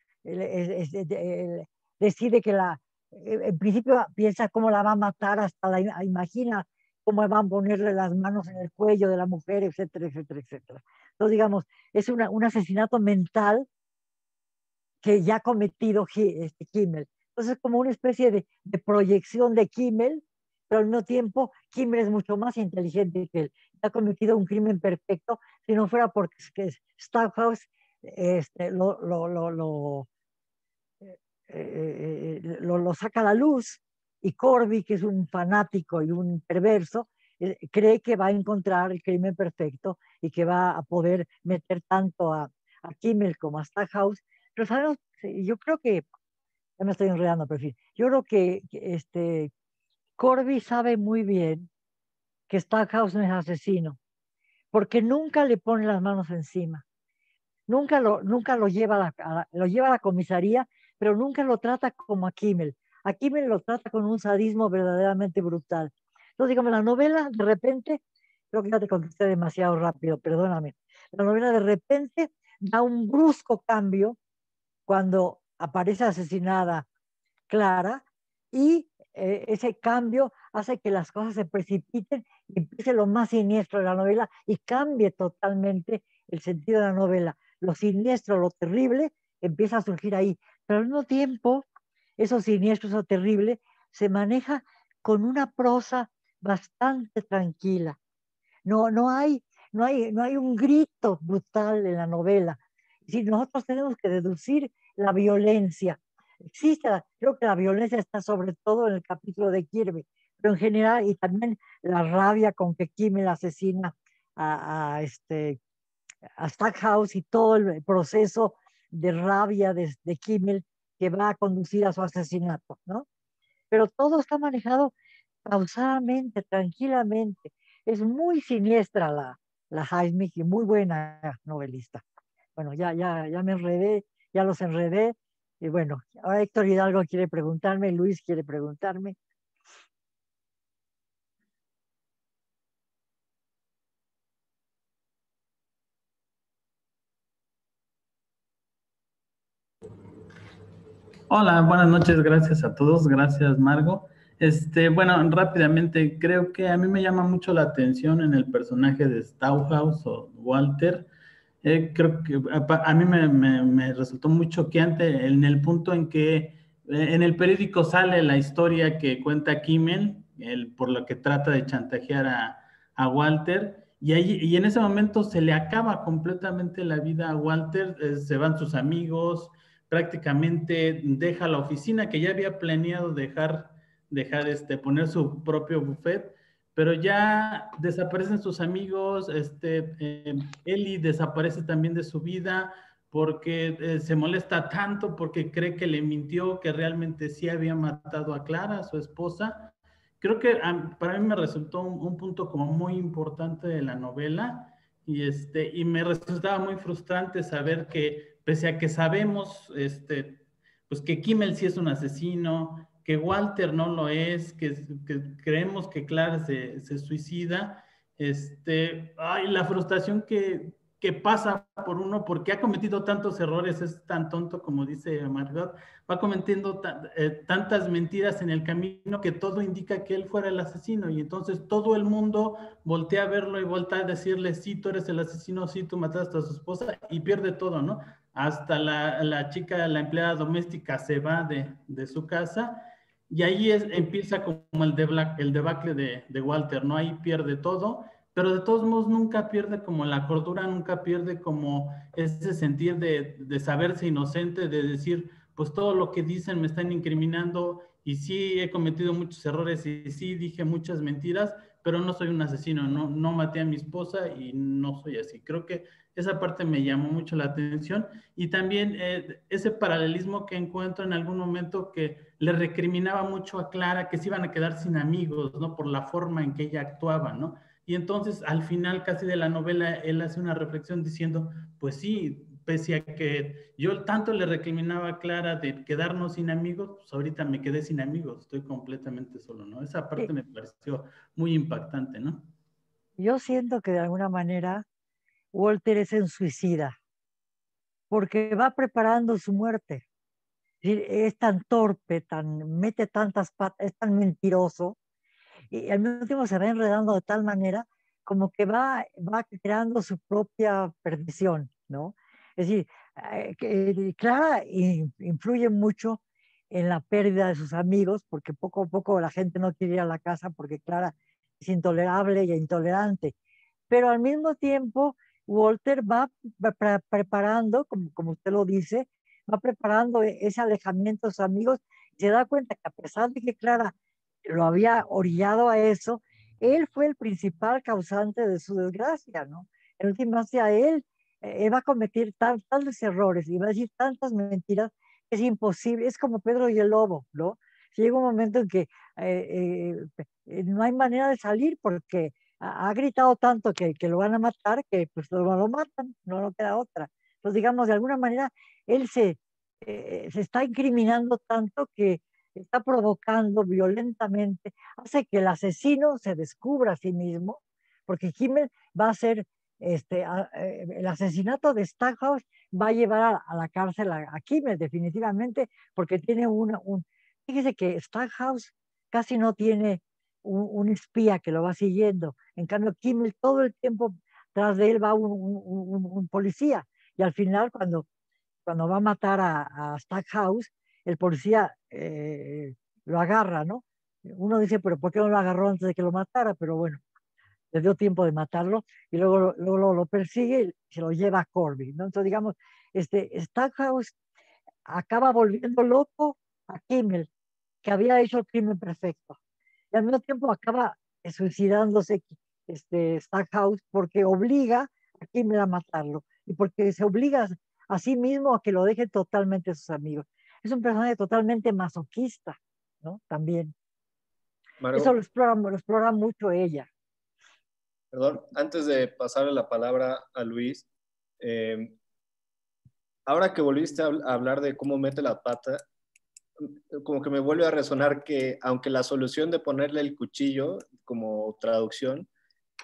decide en principio piensa cómo la va a matar, hasta imagina cómo van a ponerle las manos en el cuello de la mujer, etcétera, etcétera, etcétera. Entonces, digamos, es un asesinato mental que ya ha cometido Kimmel. Entonces, es como una especie de proyección de Kimmel, pero al mismo tiempo Kimmel es mucho más inteligente que él. Ha cometido un crimen perfecto, si no fuera porque Stackhouse lo saca a la luz, y Corby, que es un fanático y un perverso, cree que va a encontrar el crimen perfecto y que va a poder meter tanto a Kimmel como a Stackhouse. Pero sabemos, yo creo que, ya me estoy enredando, pero en fin, yo creo que Corby sabe muy bien que Stackhouse no es asesino, porque nunca le pone las manos encima. Nunca lo lleva lo lleva a la comisaría, pero nunca lo trata como a Kimmel. A Kimmel lo trata con un sadismo verdaderamente brutal. Entonces, digamos, la novela, de repente, creo que ya te contesté demasiado rápido, perdóname. La novela de repente da un brusco cambio cuando aparece asesinada Clara, y ese cambio hace que las cosas se precipiten y empiece lo más siniestro de la novela y cambie totalmente el sentido de la novela. Lo siniestro, lo terrible, empieza a surgir ahí, pero al mismo tiempo, eso siniestro, eso terrible, se maneja con una prosa bastante tranquila. No hay un grito brutal en la novela. Si nosotros tenemos que deducir la violencia, creo que la violencia está sobre todo en el capítulo de Kirby, pero en general, y también la rabia con que Kimmel asesina a Stackhouse, y todo el proceso de rabia de Kimmel que va a conducir a su asesinato, ¿no? Pero todo está manejado pausadamente, tranquilamente. Es muy siniestra la Highsmith, y muy buena novelista. Bueno, ya me enredé, ya los enredé. Y bueno, ahora Héctor Hidalgo quiere preguntarme, Luis quiere preguntarme. Hola, buenas noches, gracias a todos, gracias Margo. Bueno, rápidamente, creo que a mí me llama mucho la atención en el personaje de Stauhaus o Walter. Creo que a mí me resultó muy choqueante en el punto en que en el periódico sale la historia que cuenta Kimmel, por lo que trata de chantajear a Walter, y en ese momento se le acaba completamente la vida a Walter, se van sus amigos, prácticamente deja la oficina que ya había planeado poner su propio buffet, pero ya desaparecen sus amigos, Ellie desaparece también de su vida porque se molesta tanto porque cree que le mintió, que realmente sí había matado a Clara, su esposa. Creo que para mí me resultó un punto como muy importante de la novela y me resultaba muy frustrante saber que pese a que sabemos pues que Kimmel sí es un asesino, que Walter no lo es, que creemos que Clara se suicida, la frustración que pasa por uno porque ha cometido tantos errores, es tan tonto como dice Margot, va cometiendo tantas mentiras en el camino que todo indica que él fuera el asesino y entonces todo el mundo voltea a verlo y voltea a decirle, sí, tú eres el asesino, sí, tú mataste a su esposa y pierde todo, ¿no? Hasta la chica, la empleada doméstica se va de su casa y ahí empieza como el debacle de Walter, ¿no? Ahí pierde todo, pero de todos modos nunca pierde como la cordura, nunca pierde como ese sentir de saberse inocente, de decir, pues todo lo que dicen me están incriminando y sí he cometido muchos errores y sí dije muchas mentiras, pero no soy un asesino, no maté a mi esposa y no soy así. Creo que esa parte me llamó mucho la atención y también ese paralelismo que encuentro en algún momento que le recriminaba mucho a Clara que se iban a quedar sin amigos, ¿no? Por la forma en que ella actuaba, ¿no? Y entonces al final casi de la novela él hace una reflexión diciendo, pues sí, pese a que yo tanto le recriminaba a Clara de quedarnos sin amigos, pues ahorita me quedé sin amigos, estoy completamente solo, ¿no? Esa parte me pareció muy impactante, ¿no? Yo siento que de alguna manera Walter es un suicida, porque va preparando su muerte. Es tan torpe, mete tantas patas, es tan mentiroso, y al mismo tiempo se va enredando de tal manera como que va creando su propia perdición, ¿no? Es decir, Clara influye mucho en la pérdida de sus amigos, porque poco a poco la gente no quiere ir a la casa porque Clara es intolerable y intolerante. Pero al mismo tiempo, Walter va preparando, como usted lo dice, va preparando ese alejamiento de sus amigos y se da cuenta que a pesar de que Clara lo había orillado a eso, él fue el principal causante de su desgracia, ¿no? En última instancia, él va a cometer tantos errores y va a decir tantas mentiras que es imposible, es como Pedro y el lobo, ¿no? Llega un momento en que no hay manera de salir porque ha gritado tanto que lo van a matar que pues lo matan, no queda otra. Entonces, digamos, de alguna manera, él se está incriminando tanto que está provocando violentamente, hace que el asesino se descubra a sí mismo, porque Himmel va a ser, el asesinato de Stackhouse va a llevar a la cárcel a Himmel definitivamente, porque tiene fíjese que Stackhouse casi no tiene un espía que lo va siguiendo, en cambio Himmel todo el tiempo tras de él va un policía, y al final cuando va a matar a Stackhouse, el policía lo agarra, ¿no? Uno dice, pero ¿por qué no lo agarró antes de que lo matara? Pero bueno, le dio tiempo de matarlo y luego lo persigue y se lo lleva a Corby, ¿no? Entonces, digamos, Stackhouse acaba volviendo loco a Kimmel, que había hecho el crimen perfecto. Y al mismo tiempo acaba suicidándose Stackhouse porque obliga a Kimmel a matarlo y porque se obliga a sí mismo a que lo deje totalmente a sus amigos. Es un personaje totalmente masoquista, ¿no? También. Eso Margot, lo explora mucho ella. perdón, antes de pasarle la palabra a Luis, eh, ahora que volviste a hablar de cómo mete la pata, como que me vuelve a resonar que aunque la solución de ponerle el cuchillo como traducción,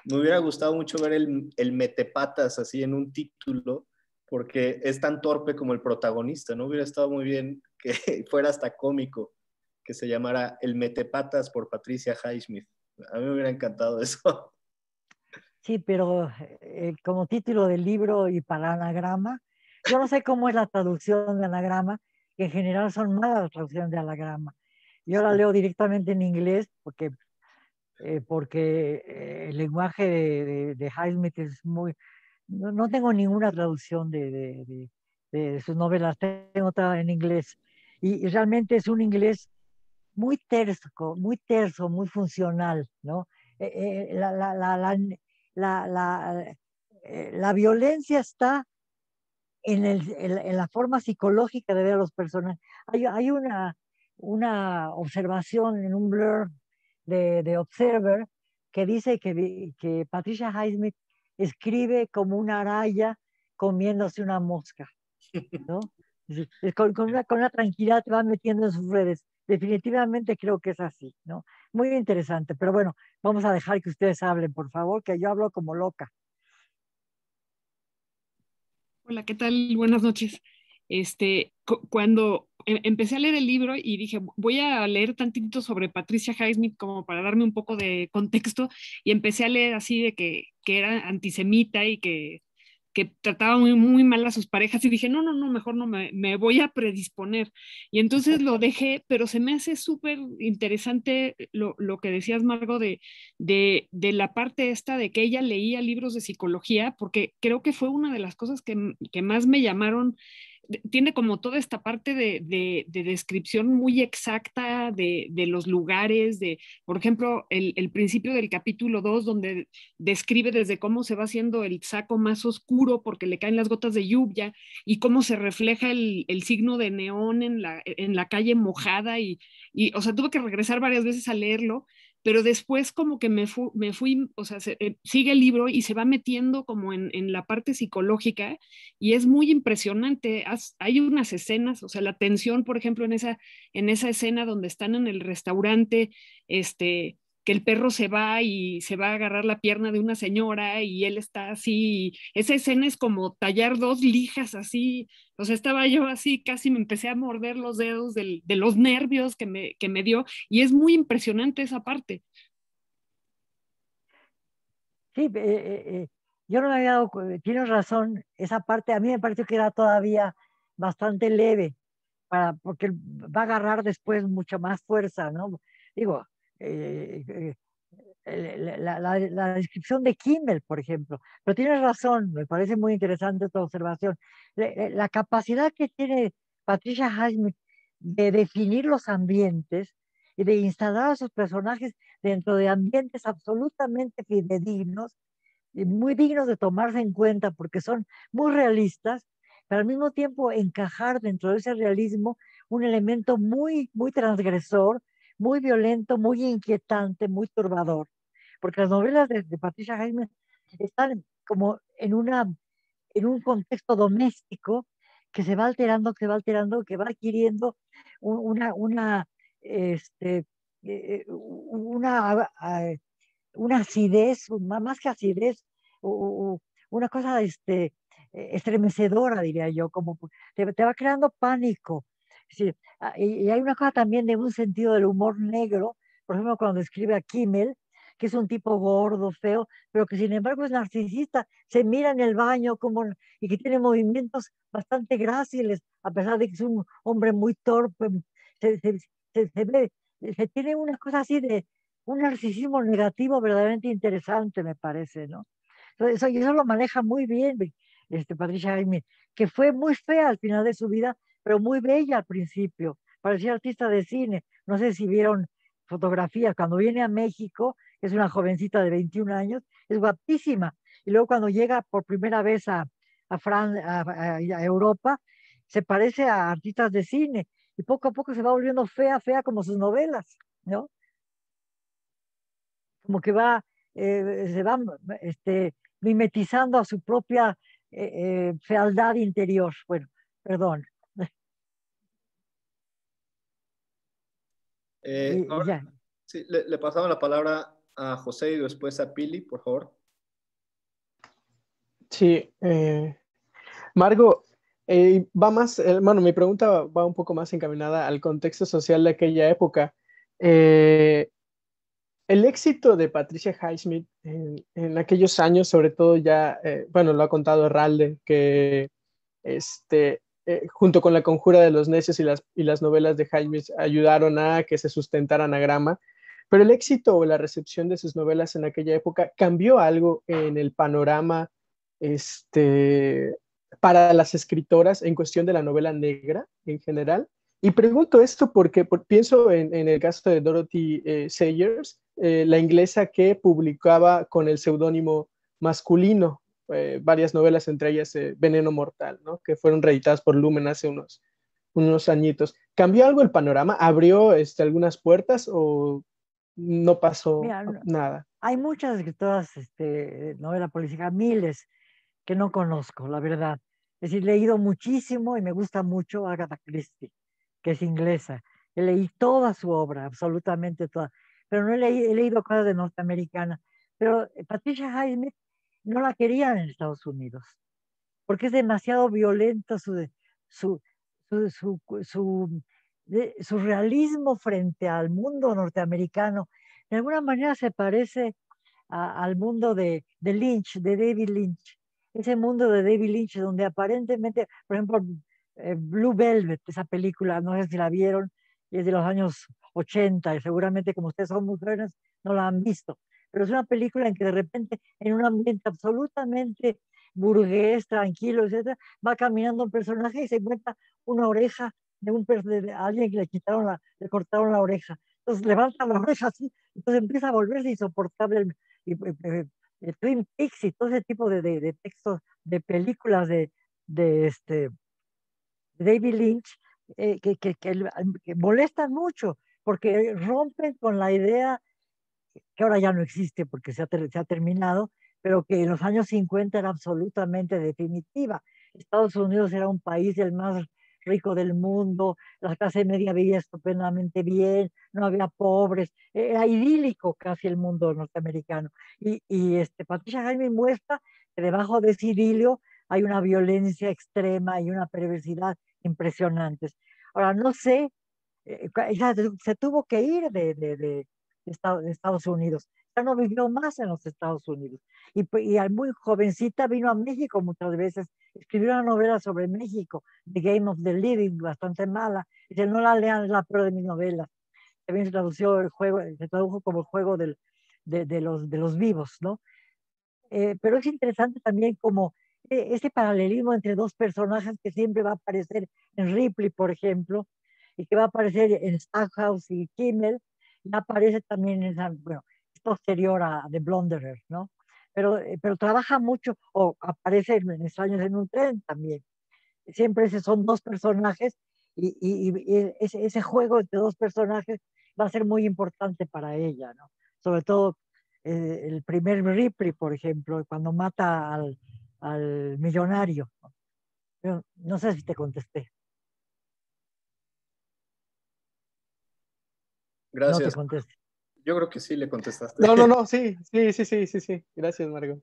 me hubiera gustado mucho ver el metepatas así en un título, porque es tan torpe como el protagonista, ¿no? Hubiera estado muy bien que fuera hasta cómico, que se llamara El Metepatas por Patricia Highsmith. A mí me hubiera encantado eso. Sí, pero como título del libro y para anagrama, yo no sé cómo es la traducción de anagrama, que en general son malas las traducciones de anagrama. Yo la leo directamente en inglés porque el lenguaje de Highsmith es muy... No tengo ninguna traducción de sus novelas, tengo otra en inglés. Y realmente es un inglés muy terso, muy funcional, ¿no? Eh, eh, la, la, la, la, la violencia está en la forma psicológica de ver a los personajes. Hay una observación en un blur de Observer que dice que Patricia Highsmith escribe como una araya comiéndose una mosca, ¿no? Con una tranquilidad te va metiendo en sus redes. Definitivamente creo que es así, ¿no? Muy interesante, pero bueno, vamos a dejar que ustedes hablen, por favor, que yo hablo como loca. Hola, ¿qué tal? Buenas noches. Cuando empecé a leer el libro y dije, voy a leer tantito sobre Patricia Highsmith como para darme un poco de contexto, y empecé a leer así de que era antisemita y que trataba muy, muy mal a sus parejas, y dije, no, no, no, mejor no me voy a predisponer. Y entonces lo dejé, pero se me hace súper interesante lo que decías, Margo, de la parte esta de que ella leía libros de psicología, porque creo que fue una de las cosas que más me llamaron. Tiene como toda esta parte de descripción muy exacta de los lugares, por ejemplo, el principio del capítulo 2, donde describe desde cómo se va haciendo el saco más oscuro porque le caen las gotas de lluvia, y cómo se refleja el signo de neón en la calle mojada, o sea, tuve que regresar varias veces a leerlo, pero después como que me fui, o sea, sigue el libro y se va metiendo como en la parte psicológica, y es muy impresionante. Hay unas escenas, o sea, la tensión, por ejemplo, en esa escena donde están en el restaurante, que el perro se va y se va a agarrar la pierna de una señora y él está así. Esa escena es como tallar dos lijas así. O sea, estaba yo así, casi me empecé a morder los dedos de los nervios que me dio, y es muy impresionante esa parte. Sí, yo no me había dado, tienes razón, esa parte a mí me pareció que era todavía bastante leve, porque va a agarrar después mucha más fuerza, ¿no? Digo, eh, eh, la descripción de Kimmel, por ejemplo, pero tienes razón, me parece muy interesante tu observación. La capacidad que tiene Patricia Highsmith de definir los ambientes y de instalar a sus personajes dentro de ambientes absolutamente fidedignos y muy dignos de tomarse en cuenta porque son muy realistas, pero al mismo tiempo encajar dentro de ese realismo un elemento muy transgresor, muy violento, muy inquietante, muy turbador. Porque las novelas de Patricia Highsmith están como en un contexto doméstico que va alterando, que va adquiriendo una, este, una acidez, más que acidez, una cosa estremecedora, diría yo, como te va creando pánico. Sí, y hay una cosa también de un sentido del humor negro, por ejemplo, cuando escribe a Kimmel, que es un tipo gordo, feo, pero que sin embargo es narcisista, se mira en el baño y que tiene movimientos bastante gráciles, a pesar de que es un hombre muy torpe, se, se, se ve, se tiene una cosa así de un narcisismo negativo verdaderamente interesante, me parece, ¿no? Entonces, eso lo maneja muy bien Patricia Highsmith, que fue muy fea al final de su vida, pero muy bella al principio. Parecía artista de cine. No sé si vieron fotografías. Cuando viene a México, es una jovencita de 21 años, es guapísima. Y luego cuando llega por primera vez a Europa, se parece a artistas de cine. Y poco a poco se va volviendo fea, fea como sus novelas, ¿no? Como que se va mimetizando a su propia fealdad interior. Bueno, perdón. Ahora Ya. sí, le pasamos la palabra a José y después a Pili, por favor. Sí, Margo, bueno, mi pregunta va un poco más encaminada al contexto social de aquella época. Eh, el éxito de Patricia Highsmith en aquellos años, sobre todo ya, bueno, lo ha contado Herralde, que junto con La Conjura de los Necios y las novelas de Highsmith ayudaron a que se sustentara Anagrama, pero el éxito o la recepción de sus novelas en aquella época cambió algo en el panorama este, para las escritoras en cuestión de la novela negra en general. Y pregunto esto porque pienso en el caso de Dorothy Sayers, la inglesa que publicaba con el seudónimo masculino varias novelas, entre ellas Veneno Mortal, ¿no? Que fueron reeditadas por Lumen hace unos añitos. ¿Cambió algo el panorama? ¿Abrió algunas puertas o no pasó Mira, nada? hay muchas escritoras de novela policíaca, miles, que no conozco, la verdad. Es decir, he leído muchísimo y me gusta mucho Agatha Christie, que es inglesa. Leí toda su obra, absolutamente toda, pero no he leído cosas de norteamericana. Pero Patricia Highsmith no la querían en Estados Unidos, porque es demasiado violento su, su, su, su, su realismo frente al mundo norteamericano. De alguna manera se parece al mundo de Lynch, de David Lynch. Ese mundo de David Lynch donde aparentemente, por ejemplo, Blue Velvet, esa película, no sé si la vieron, es de los años 80 y seguramente como ustedes son mujeres no la han visto, pero es una película en que de repente en un ambiente absolutamente burgués, tranquilo, etcétera, va caminando un personaje y se encuentra una oreja de alguien que le cortaron la oreja. Entonces levanta la oreja así, entonces empieza a volverse insoportable Twin Peaks y todo ese tipo de textos, de películas de David Lynch, que molestan mucho, porque rompen con la idea que ahora ya no existe porque se ha terminado, pero que en los años 50 era absolutamente definitiva. Estados Unidos era un país el más rico del mundo, la clase media vivía estupendamente bien, no había pobres, era idílico casi el mundo norteamericano. Patricia Jaime muestra que debajo de ese idilio hay una violencia extrema y una perversidad impresionantes. Ahora, no sé, ella se tuvo que ir de Estados Unidos. Ya no vivió más en los Estados Unidos. Y al muy jovencita vino a México muchas veces. Escribió una novela sobre México, The Game of the Living, bastante mala. Dice, no la lean, es la peor de mis novelas. También se tradujo como el juego de los vivos, ¿no? Pero es interesante también como ese paralelismo entre dos personajes que siempre va a aparecer en Ripley, por ejemplo, y que va a aparecer en Stackhouse y Kimmel, y aparece también bueno, es posterior a The Blunderer, ¿no? Pero trabaja mucho, o aparece en Extraños en un tren también. Siempre son dos personajes y ese juego entre dos personajes va a ser muy importante para ella, ¿no? Sobre todo el primer Ripley, por ejemplo, cuando mata al millonario. No sé si te contesté. No te Gracias. contesté. Yo creo que sí le contestaste. No, sí. Gracias, Margo.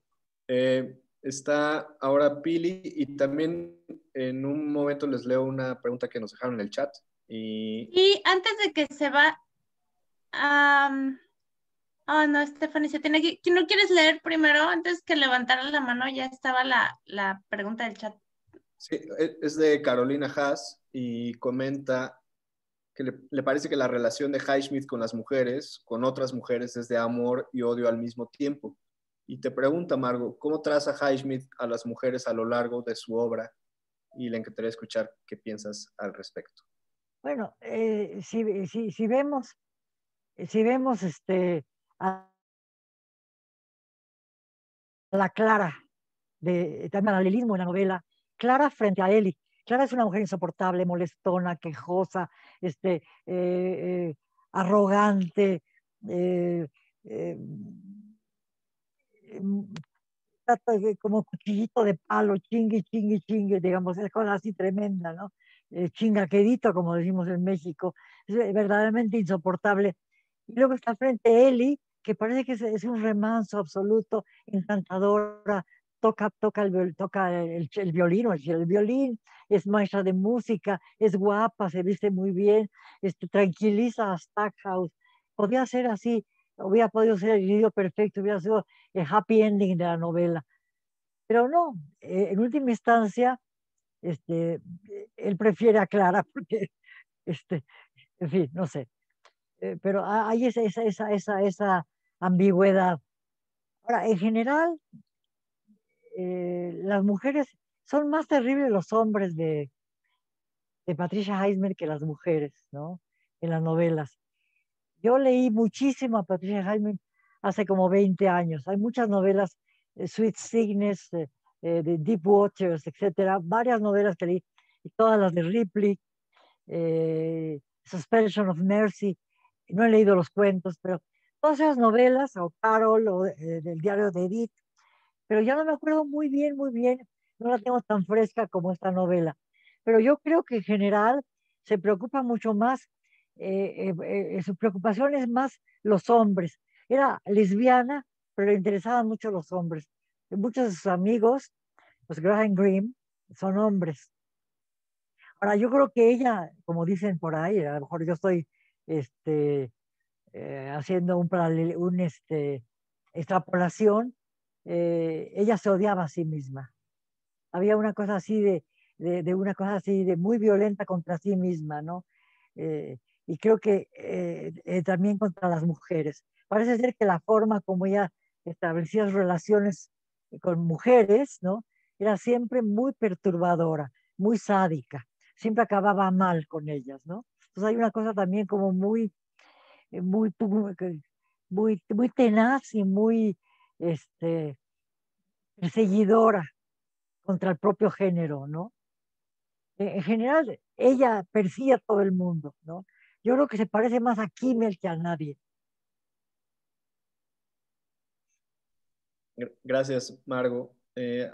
Está ahora Pili y también en un momento les leo una pregunta que nos dejaron en el chat. Y antes de que se va, oh, no, Stephanie, se tiene que... ¿No quieres leer primero? Antes que levantara la mano ya estaba la pregunta del chat. Sí, es de Carolina Haas y comenta que le parece que la relación de Highsmith con las mujeres, con otras mujeres, es de amor y odio al mismo tiempo. Y te pregunta, Margo, ¿cómo traza Highsmith a las mujeres a lo largo de su obra? Y le encantaría escuchar qué piensas al respecto. Bueno, si vemos a la Clara, también paralelismo en la novela, Clara frente a Ellie. Clara es una mujer insoportable, molestona, quejosa, arrogante, eh, eh, como cuchillito de palo, chingue, digamos, es cosa así tremenda, ¿no? Chingaquedito, como decimos en México, es verdaderamente insoportable. Y luego está frente a Ellie, que parece que es un remanso absoluto, encantadora, toca el violín, el violín, es maestra de música, es guapa, se viste muy bien, tranquiliza a Stackhouse. Podía ser así, hubiera podido ser el nido perfecto, hubiera sido el happy ending de la novela. Pero no, en última instancia, él prefiere a Clara porque, en fin, no sé. Pero hay esa ambigüedad. Ahora, en general, las mujeres son más terribles los hombres de Patricia Highsmith que las mujeres, ¿no? En las novelas. Yo leí muchísimo a Patricia Highsmith hace como 20 años. Hay muchas novelas, Sweet Sickness, de Deep Waters, etcétera, varias novelas que leí, y todas las de Ripley, Suspension of Mercy. No he leído los cuentos, pero todas esas novelas, o Carol, o del diario de Edith, pero ya no me acuerdo muy bien, no la tengo tan fresca como esta novela. Pero yo creo que en general se preocupa mucho más, su preocupación es más los hombres. Era lesbiana, pero le interesaban mucho los hombres. Y muchos de sus amigos, los Graham Greene, son hombres. Ahora, yo creo que ella, como dicen por ahí, a lo mejor yo estoy haciendo extrapolación, ella se odiaba a sí misma. Había una cosa así de una cosa así de muy violenta contra sí misma, ¿no? Y creo que también contra las mujeres. Parece ser que la forma como ella establecía relaciones con mujeres, ¿no? Era siempre muy perturbadora, muy sádica. Siempre acababa mal con ellas, ¿no? Entonces hay una cosa también como muy, muy tenaz y muy perseguidora contra el propio género, ¿no? En general, ella persigue a todo el mundo, ¿no? Yo creo que se parece más a Kimmel que a nadie. Gracias, Margo.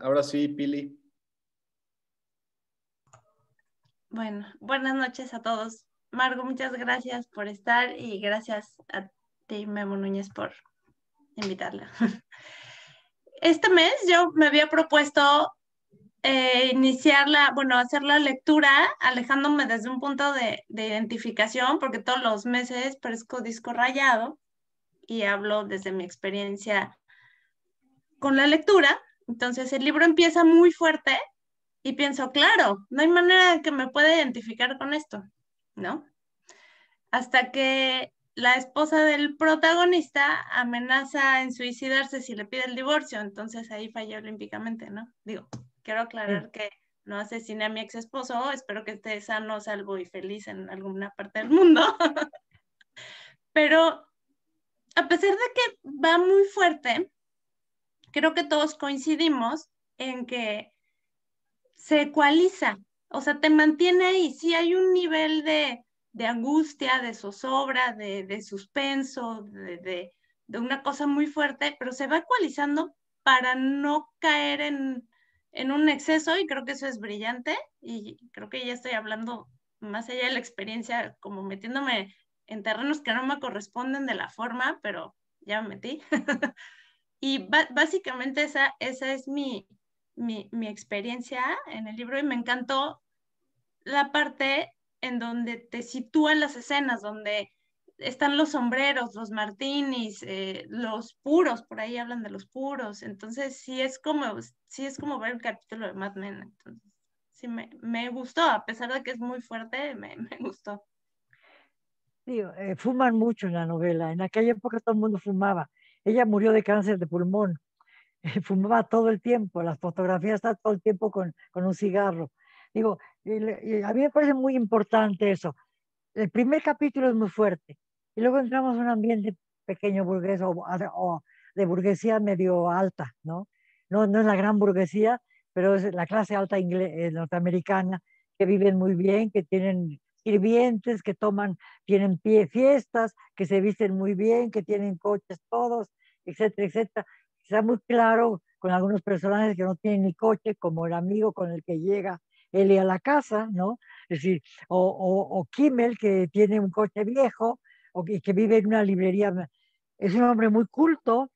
Ahora sí, Pili. Bueno, buenas noches a todos. Margo, muchas gracias por estar y gracias a ti, Memo Núñez, por invitarla. Este mes yo me había propuesto hacer la lectura alejándome desde un punto de identificación, porque todos los meses parezco disco rayado y hablo desde mi experiencia con la lectura. Entonces el libro empieza muy fuerte y pienso, claro, no hay manera de que me pueda identificar con esto, ¿no? Hasta que la esposa del protagonista amenaza en suicidarse si le pide el divorcio, entonces ahí fallé olímpicamente, ¿no? Digo, quiero aclarar que no asesiné a mi ex esposo, espero que esté sano, salvo y feliz en alguna parte del mundo. Pero a pesar de que va muy fuerte, creo que todos coincidimos en que se ecualiza, o sea, te mantiene ahí. Sí hay un nivel de angustia, de zozobra, de suspenso, de una cosa muy fuerte, pero se va ecualizando para no caer en un exceso, y creo que eso es brillante, y creo que ya estoy hablando más allá de la experiencia, como metiéndome en terrenos que no me corresponden de la forma, pero ya me metí. Y básicamente esa es mi experiencia en el libro, y me encantó la parte en donde te sitúan las escenas, donde están los sombreros, los martinis, los puros, por ahí hablan de los puros. Entonces sí es como ver el capítulo de Mad Men. Entonces sí me gustó, a pesar de que es muy fuerte, me gustó. Sí, fuman mucho en la novela. En aquella época todo el mundo fumaba. Ella murió de cáncer de pulmón. Fumaba todo el tiempo. Las fotografías están todo el tiempo con un cigarro. Digo, y a mí me parece muy importante eso. El primer capítulo es muy fuerte. Y luego entramos en un ambiente pequeño burgués o de burguesía medio alta, ¿no? No es la gran burguesía, pero es la clase alta norteamericana, que viven muy bien, que tienen sirvientes, que tienen fiestas, que se visten muy bien, que tienen coches todos, etcétera, etcétera. Está muy claro con algunos personajes que no tienen ni coche, como el amigo con el que llega Eli a la casa, ¿no? Es decir, o Kimmel, que tiene un coche viejo, que vive en una librería. Es un hombre muy culto,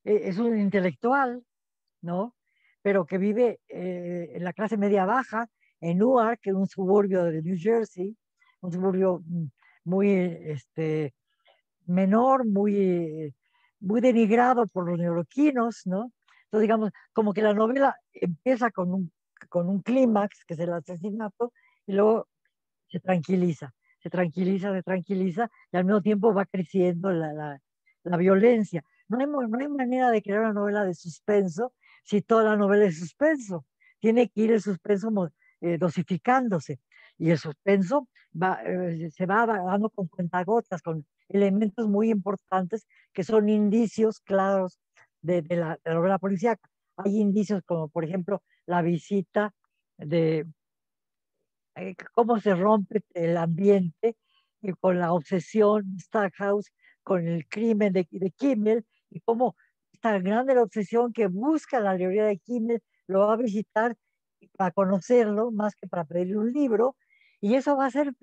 es un intelectual, ¿no? pero que vive en la clase media baja, en Newark, en un suburbio de New Jersey, un suburbio muy menor, muy denigrado por los neoyorquinos, ¿no? Entonces, digamos, como que la novela empieza con un clímax, que es el asesinato, y luego se tranquiliza, se tranquiliza, y al mismo tiempo va creciendo la violencia. No hay manera de crear una novela de suspenso si toda la novela es suspenso. Tiene que ir el suspenso dosificándose. Y el suspenso se va dando con cuentagotas, con elementos muy importantes que son indicios claros de la novela policíaca. Hay indicios como, por ejemplo, la visita de cómo se rompe el ambiente con la obsesión de Stackhouse, con el crimen de Kimmel, y cómo es tan grande la obsesión que busca la librería de Kimmel, lo va a visitar para conocerlo, más que para pedirle un libro, y eso va a ser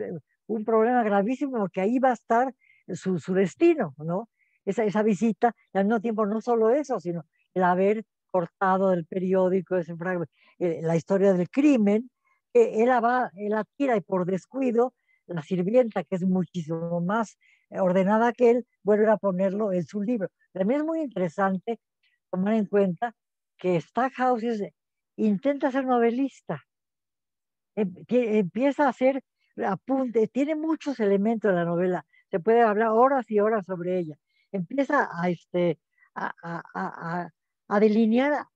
un problema gravísimo, porque ahí va a estar su destino, ¿no? Esa visita, y al mismo tiempo no solo eso, sino el haber cortado del periódico ese fragmento, la historia del crimen, él la tira y por descuido, la sirvienta, que es muchísimo más ordenada que él, vuelve a ponerlo en su libro. También es muy interesante tomar en cuenta que Stackhouse intenta ser novelista, empieza a hacer apuntes, tiene muchos elementos de la novela, se puede hablar horas y horas sobre ella. Empieza a, a, a, a delinear,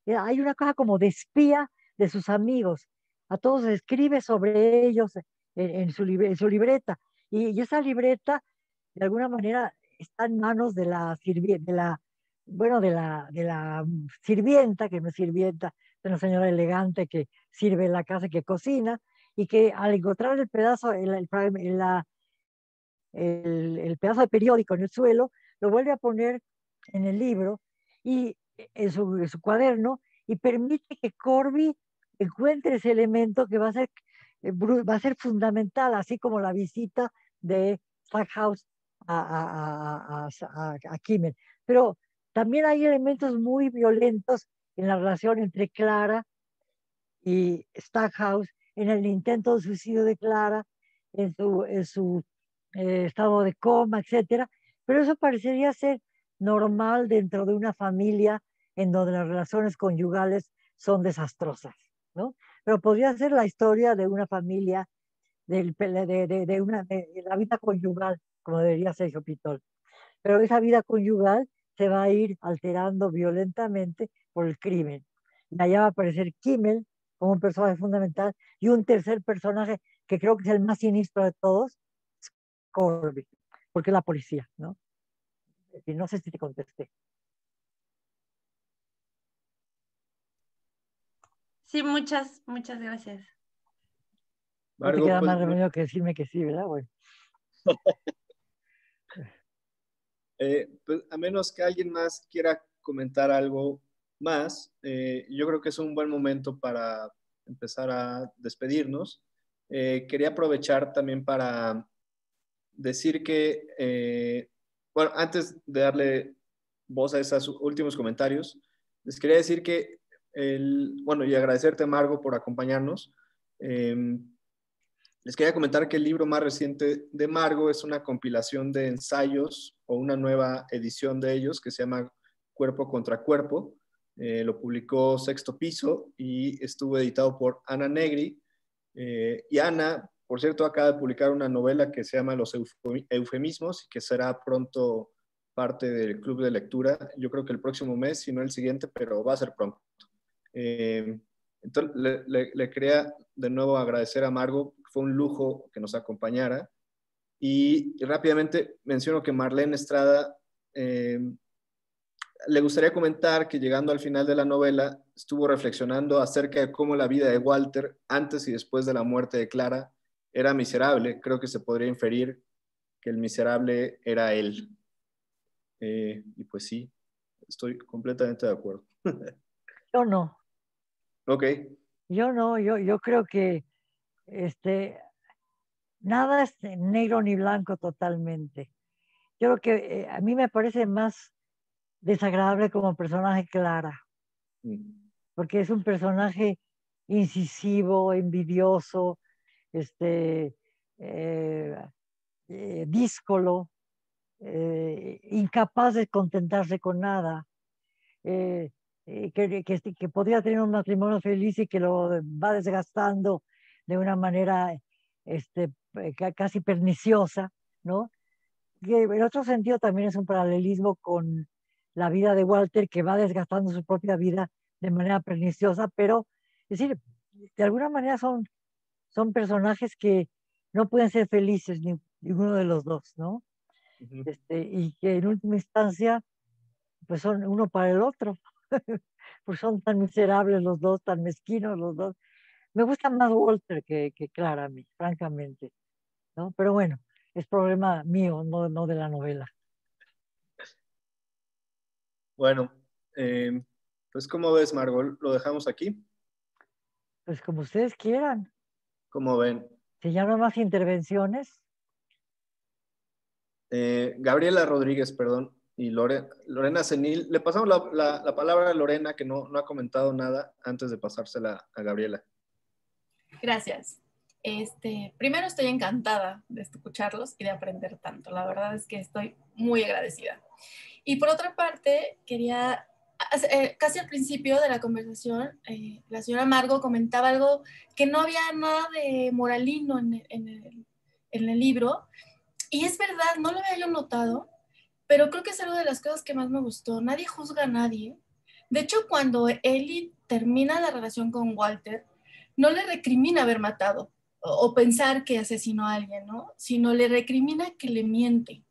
hay una cosa como de espía de sus amigos, a todos escribe sobre ellos en su libreta, y esa libreta de alguna manera está en manos de la sirvienta, bueno, de la sirvienta, que no es sirvienta, es una señora elegante que sirve en la casa, que cocina, y que al encontrar el pedazo, el pedazo de periódico en el suelo, lo vuelve a poner en el libro y en su cuaderno, y permite que Corby encuentre ese elemento que va a ser fundamental, así como la visita de Stackhouse a Kimmel. Pero también hay elementos muy violentos en la relación entre Clara y Stackhouse, en el intento de suicidio de Clara, en su estado de coma, etcétera. Pero eso parecería ser normal dentro de una familia en donde las relaciones conyugales son desastrosas, ¿no? Pero podría ser la historia de una familia, de la vida conyugal, como debería Sergio Pitol. Pero esa vida conyugal se va a ir alterando violentamente por el crimen. Y allá va a aparecer Kimmel como un personaje fundamental, y un tercer personaje que creo que es el más siniestro de todos, Corby, porque es la policía, ¿no? Y no sé si te contesté. Sí, muchas gracias. No te queda más remedio que decirme que sí, ¿verdad? Bueno. Pues, a menos que alguien más quiera comentar algo más, yo creo que es un buen momento para empezar a despedirnos. Quería aprovechar también para decir que, bueno, antes de darle voz a esos últimos comentarios, les quería decir que, bueno, y agradecerte, Margo, por acompañarnos. Les quería comentar que el libro más reciente de Margo es una compilación de ensayos o una nueva edición de ellos que se llama Cuerpo contra Cuerpo. Lo publicó Sexto Piso y estuvo editado por Ana Negri. Y Ana, por cierto, acaba de publicar una novela que se llama Los Eufemismos y que será pronto parte del club de lectura. Yo creo que el próximo mes, si no el siguiente, pero va a ser pronto. Entonces, le quería de nuevo agradecer a Margo, fue un lujo que nos acompañara. Y rápidamente menciono que Marlene Estrada le gustaría comentar que llegando al final de la novela estuvo reflexionando acerca de cómo la vida de Walter antes y después de la muerte de Clara era miserable. Creo que se podría inferir que el miserable era él. Y pues sí, estoy completamente de acuerdo. Yo no. Ok. Yo no, yo creo que nada es negro ni blanco totalmente. Yo creo que a mí me parece más desagradable como personaje Clara. porque es un personaje incisivo, envidioso, díscolo, incapaz de contentarse con nada, que podría tener un matrimonio feliz y que lo va desgastando de una manera casi perniciosa, ¿no? Y en otro sentido también es un paralelismo con la vida de Walter, que va desgastando su propia vida de manera perniciosa, pero, es decir, de alguna manera son personajes que no pueden ser felices ninguno de los dos, ¿no? Y que en última instancia, pues son uno para el otro, pues son tan miserables los dos, tan mezquinos los dos. Me gusta más Walter que Clara a mí, francamente, ¿no? Pero bueno, es problema mío, no de la novela. Bueno, pues ¿cómo ves, Margot? ¿Lo dejamos aquí? Pues como ustedes quieran. ¿Cómo ven? Si ya no hay más intervenciones. Gabriela Rodríguez, perdón, y Lorena Senil. Le pasamos la palabra a Lorena, que no ha comentado nada antes de pasársela a Gabriela. Gracias. Primero estoy encantada de escucharlos y de aprender tanto. La verdad es que estoy muy agradecida. Y por otra parte, quería, casi al principio de la conversación, la señora Margo comentaba algo que no había nada de moralino en el libro. Y es verdad, no lo había yo notado, pero creo que es algo de las cosas que más me gustó. Nadie juzga a nadie. De hecho, cuando Ellie termina la relación con Walter, no le recrimina haber matado o pensar que asesinó a alguien, ¿no? Sino le recrimina que le miente.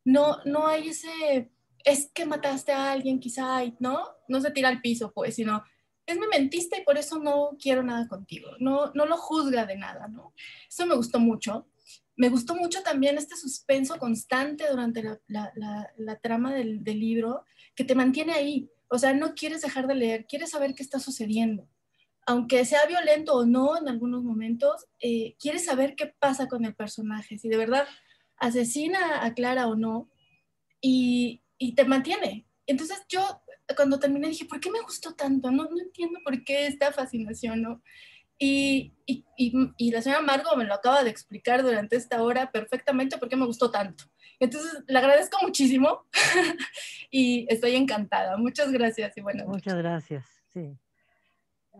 No hay ese, es que mataste a alguien quizá, ¿no? No se tira al piso, pues, sino, es me mentiste y por eso no quiero nada contigo. No lo juzga de nada, ¿no? Eso me gustó mucho. Me gustó mucho también este suspenso constante durante la trama del libro que te mantiene ahí. O sea, no quieres dejar de leer, quieres saber qué está sucediendo. Aunque sea violento o no en algunos momentos, quieres saber qué pasa con el personaje, si de verdad asesina a Clara o no, y te mantiene. Entonces yo cuando terminé dije, ¿por qué me gustó tanto? No entiendo por qué esta fascinación, ¿no? Y la señora Margo me lo acaba de explicar durante esta hora perfectamente por qué me gustó tanto. Entonces, le agradezco muchísimo y estoy encantada. Muchas gracias y buenas noches. Muchas gracias, sí.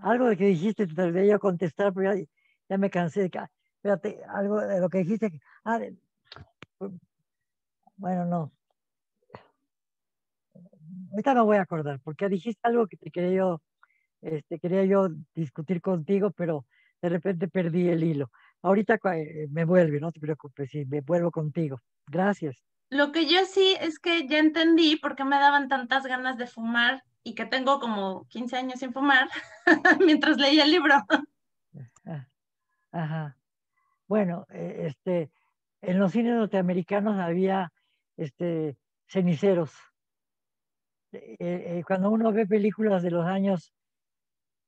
Algo de que dijiste, te debía yo contestar, pero ya me cansé. Espérate, algo de lo que dijiste. Bueno, no. Ahorita no voy a acordar, porque dijiste algo que quería yo discutir contigo, pero de repente perdí el hilo. Ahorita me vuelve, no te preocupes, sí, me vuelvo contigo. Gracias. Lo que yo sí es que ya entendí por qué me daban tantas ganas de fumar y que tengo como 15 años sin fumar mientras leía el libro. Ajá. Bueno, en los cines norteamericanos había ceniceros. Cuando uno ve películas de los años,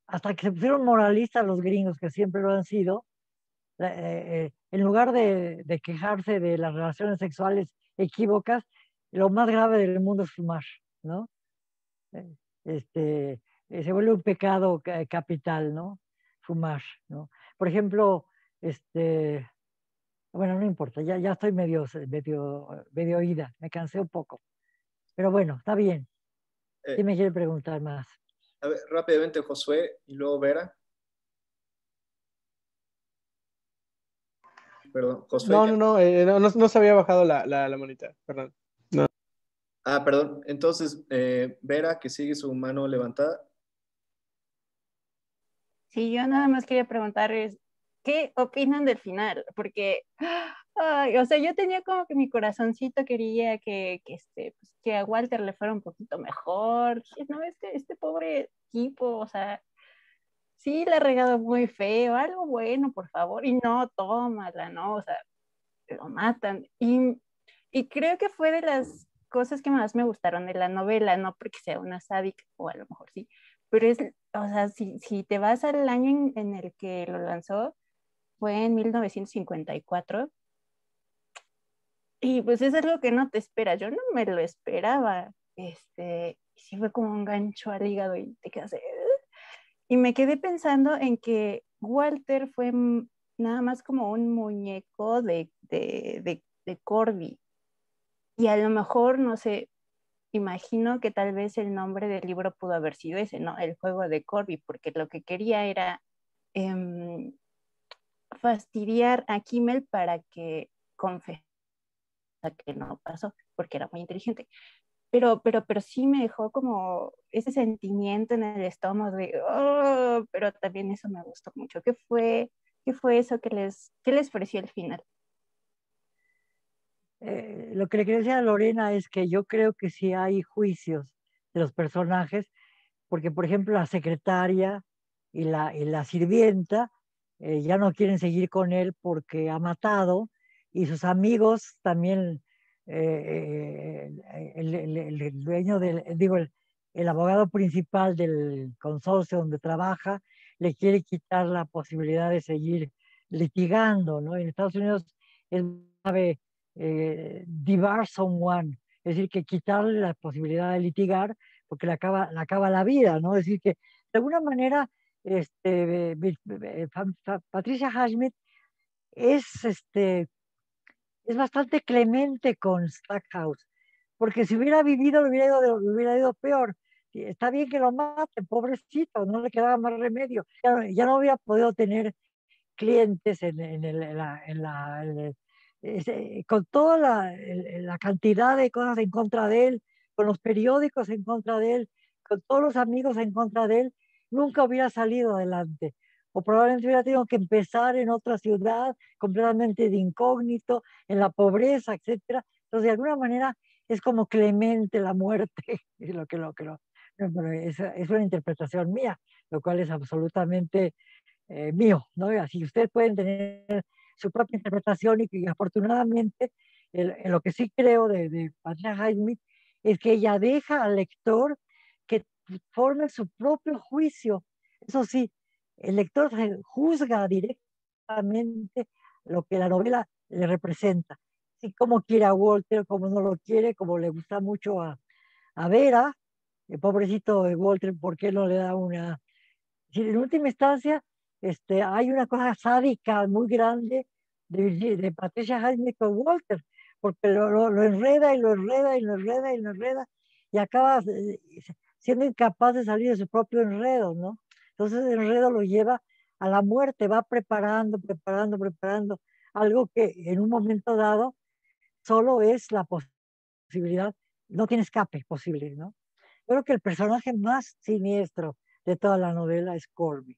hasta que se pusieron moralistas los gringos, que siempre lo han sido, en lugar de quejarse de las relaciones sexuales equívocas, lo más grave del mundo es fumar, ¿no? Se vuelve un pecado capital, ¿no? Fumar, ¿no? Por ejemplo, bueno, no importa, ya estoy medio oída, me cansé un poco. Pero bueno, está bien. ¿Quién me quiere preguntar más? A ver, rápidamente Josué y luego Vera. Perdón, Josué. No se había bajado la monita, perdón. No. Perdón. Entonces, Vera, que sigue su mano levantada. Sí, yo nada más quería preguntarles, ¿qué opinan del final? Porque, ay, o sea, yo tenía como que mi corazoncito quería que a Walter le fuera un poquito mejor. Dije, no, este pobre tipo, o sea, sí le ha regado muy feo, algo bueno, por favor, y no, tómala, ¿no? O sea, lo matan. Y creo que fue de las cosas que más me gustaron de la novela, no porque sea una sádica, o a lo mejor sí, pero o sea, si te vas al año en el que lo lanzó, fue en 1954, y pues eso es lo que no te espera, yo no me lo esperaba, sí fue como un gancho al hígado y te quedas... Y me quedé pensando en que Walter fue nada más como un muñeco de Corby. Y a lo mejor, no sé, imagino que tal vez el nombre del libro pudo haber sido ese, ¿no? El juego de Corby, porque lo que quería era fastidiar a Kimmel para que confesara que no pasó, porque era muy inteligente. Pero sí me dejó como ese sentimiento en el estómago de, oh, pero también eso me gustó mucho. Qué fue eso qué les pareció el final? Lo que le quería decir a Lorena es que yo creo que sí hay juicios de los personajes, porque por ejemplo la secretaria y la sirvienta ya no quieren seguir con él porque ha matado, y sus amigos también, el dueño digo, el abogado principal del consorcio donde trabaja, le quiere quitar la posibilidad de seguir litigando, ¿no? En Estados Unidos es grave debar someone, es decir, que quitarle la posibilidad de litigar porque le acaba la vida, ¿no? Es decir, que de alguna manera Patricia Highsmith es bastante clemente con Stackhouse, porque si hubiera vivido le hubiera ido peor. Está bien que lo mate, pobrecito, no le quedaba más remedio. Ya no hubiera podido tener clientes con toda la cantidad de cosas en contra de él, con los periódicos en contra de él, con todos los amigos en contra de él, nunca hubiera salido adelante. O probablemente hubiera tenido que empezar en otra ciudad, completamente de incógnito, en la pobreza, etcétera. Entonces, de alguna manera, es como clemente la muerte, es no, pero es una interpretación mía, lo cual es absolutamente mío, ¿no? Así ustedes pueden tener su propia interpretación y afortunadamente en lo que sí creo de Patricia Highsmith es que ella deja al lector que forme su propio juicio. Eso sí, el lector juzga directamente lo que la novela le representa. Sí, cómo quiere a Walter, cómo no lo quiere, como le gusta mucho a Vera, el pobrecito de Walter, ¿por qué no le da una? En última instancia, hay una cosa sádica muy grande de Patricia Highsmith con Walter, porque lo enreda y lo enreda y lo enreda y lo enreda y acaba siendo incapaz de salir de su propio enredo, ¿no? Entonces el enredo lo lleva a la muerte, va preparando, preparando, preparando algo que en un momento dado solo es la posibilidad, no tiene escape posible, ¿no? Creo que el personaje más siniestro de toda la novela es Corby,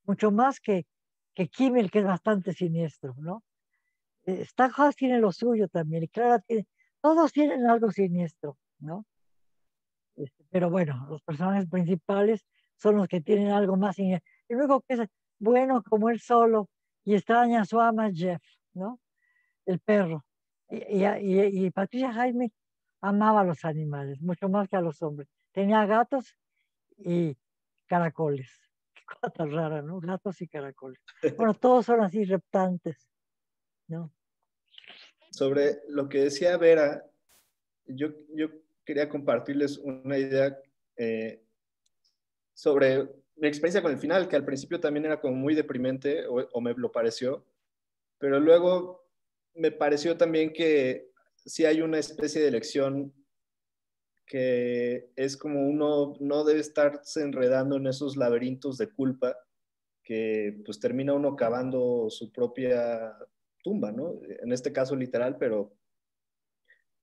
mucho más que Kimmel, que es bastante siniestro, ¿no? Stackhouse tiene lo suyo también, y Clara tiene, todos tienen algo siniestro, ¿no? Pero bueno, los personajes principales son los que tienen algo más siniestro. El único que es bueno como él solo y extraña a su ama Jeff, ¿no? El perro. Y Patricia Highsmith amaba a los animales, mucho más que a los hombres. Tenía gatos y caracoles. Qué cosa tan rara, ¿no? Gatos y caracoles. Bueno, todos son así reptantes, ¿no? Sobre lo que decía Vera, yo quería compartirles una idea sobre mi experiencia con el final, que al principio también era como muy deprimente, o me lo pareció, pero luego me pareció también que sí hay una especie de lección que es como uno no debe estarse enredando en esos laberintos de culpa que pues termina uno cavando su propia tumba, ¿no? En este caso literal, pero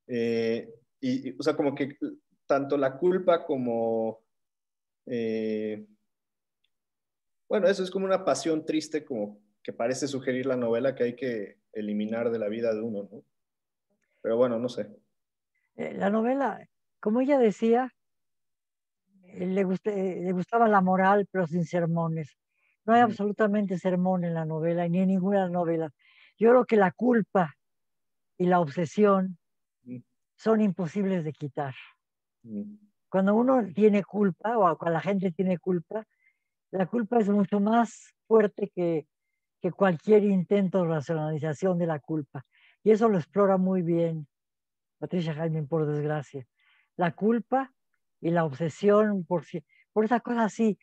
o sea, como que tanto la culpa como bueno, eso es como una pasión triste como que parece sugerir la novela que hay que eliminar de la vida de uno, ¿no? Pero bueno, no sé. La novela, como ella decía, le gustaba la moral, pero sin sermones. No hay absolutamente sermón en la novela, ni en ninguna novela. Yo creo que la culpa y la obsesión son imposibles de quitar. Cuando uno tiene culpa, o cuando la gente tiene culpa, la culpa es mucho más fuerte que cualquier intento de racionalización de la culpa. Y eso lo explora muy bien Patricia Highsmith, por desgracia. La culpa y la obsesión por esa cosa así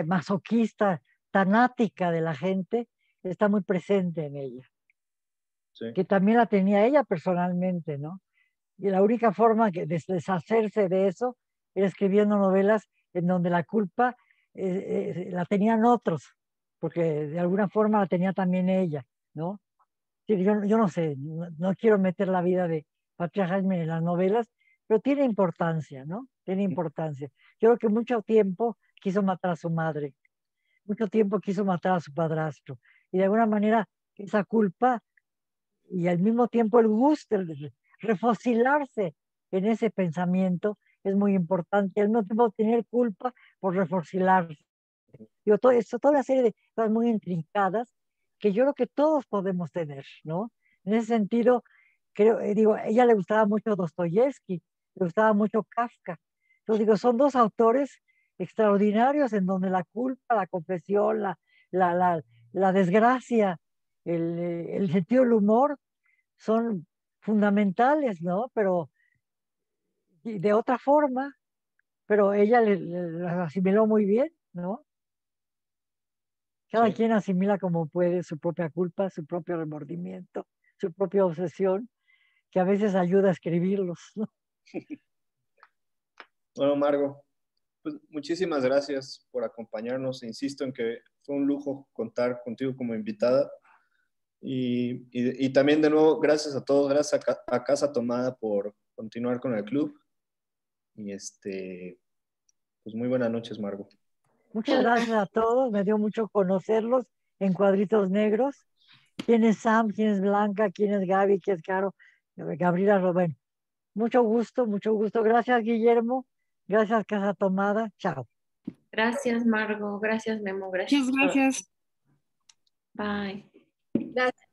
masoquista, tanática de la gente, está muy presente en ella. Sí. Que también la tenía ella personalmente, ¿no? Y la única forma de deshacerse de eso era escribiendo novelas en donde la culpa la tenían otros, porque de alguna forma la tenía también ella, ¿no? Yo no sé, no quiero meter la vida de Patricia Highsmith en las novelas, pero tiene importancia, ¿no? Tiene importancia. Yo creo que mucho tiempo quiso matar a su madre, mucho tiempo quiso matar a su padrastro, y de alguna manera esa culpa y al mismo tiempo el gusto, el refocilarse en ese pensamiento es muy importante, al mismo tiempo tener culpa por refocilarse. Digo, todo esto, toda una serie de cosas muy intrincadas que yo creo que todos podemos tener, ¿no? En ese sentido, creo, digo, a ella le gustaba mucho Dostoyevsky, le gustaba mucho Kafka. Entonces digo, son dos autores extraordinarios en donde la culpa, la confesión, la, la, la desgracia, el sentido del humor son fundamentales, ¿no? Pero de otra forma, pero ella las asimiló muy bien, ¿no? Cada Sí. quien asimila como puede su propia culpa, su propio remordimiento, su propia obsesión, que a veces ayuda a escribirlos, ¿no? Bueno, Margo, pues muchísimas gracias por acompañarnos. Insisto en que fue un lujo contar contigo como invitada. Y también de nuevo, gracias a todos, gracias a Casa Tomada por continuar con el club. Y pues muy buenas noches, Margo. Muchas gracias a todos, me dio mucho conocerlos en Cuadritos Negros. ¿Quién es Sam? ¿Quién es Blanca? ¿Quién es Gaby? ¿Quién es Caro? Gabriela Robén. Mucho gusto, mucho gusto. Gracias, Guillermo. Gracias, Casa Tomada. Chao. Gracias, Margo. Gracias, Memo. Gracias. Muchas gracias. Bye. Gracias.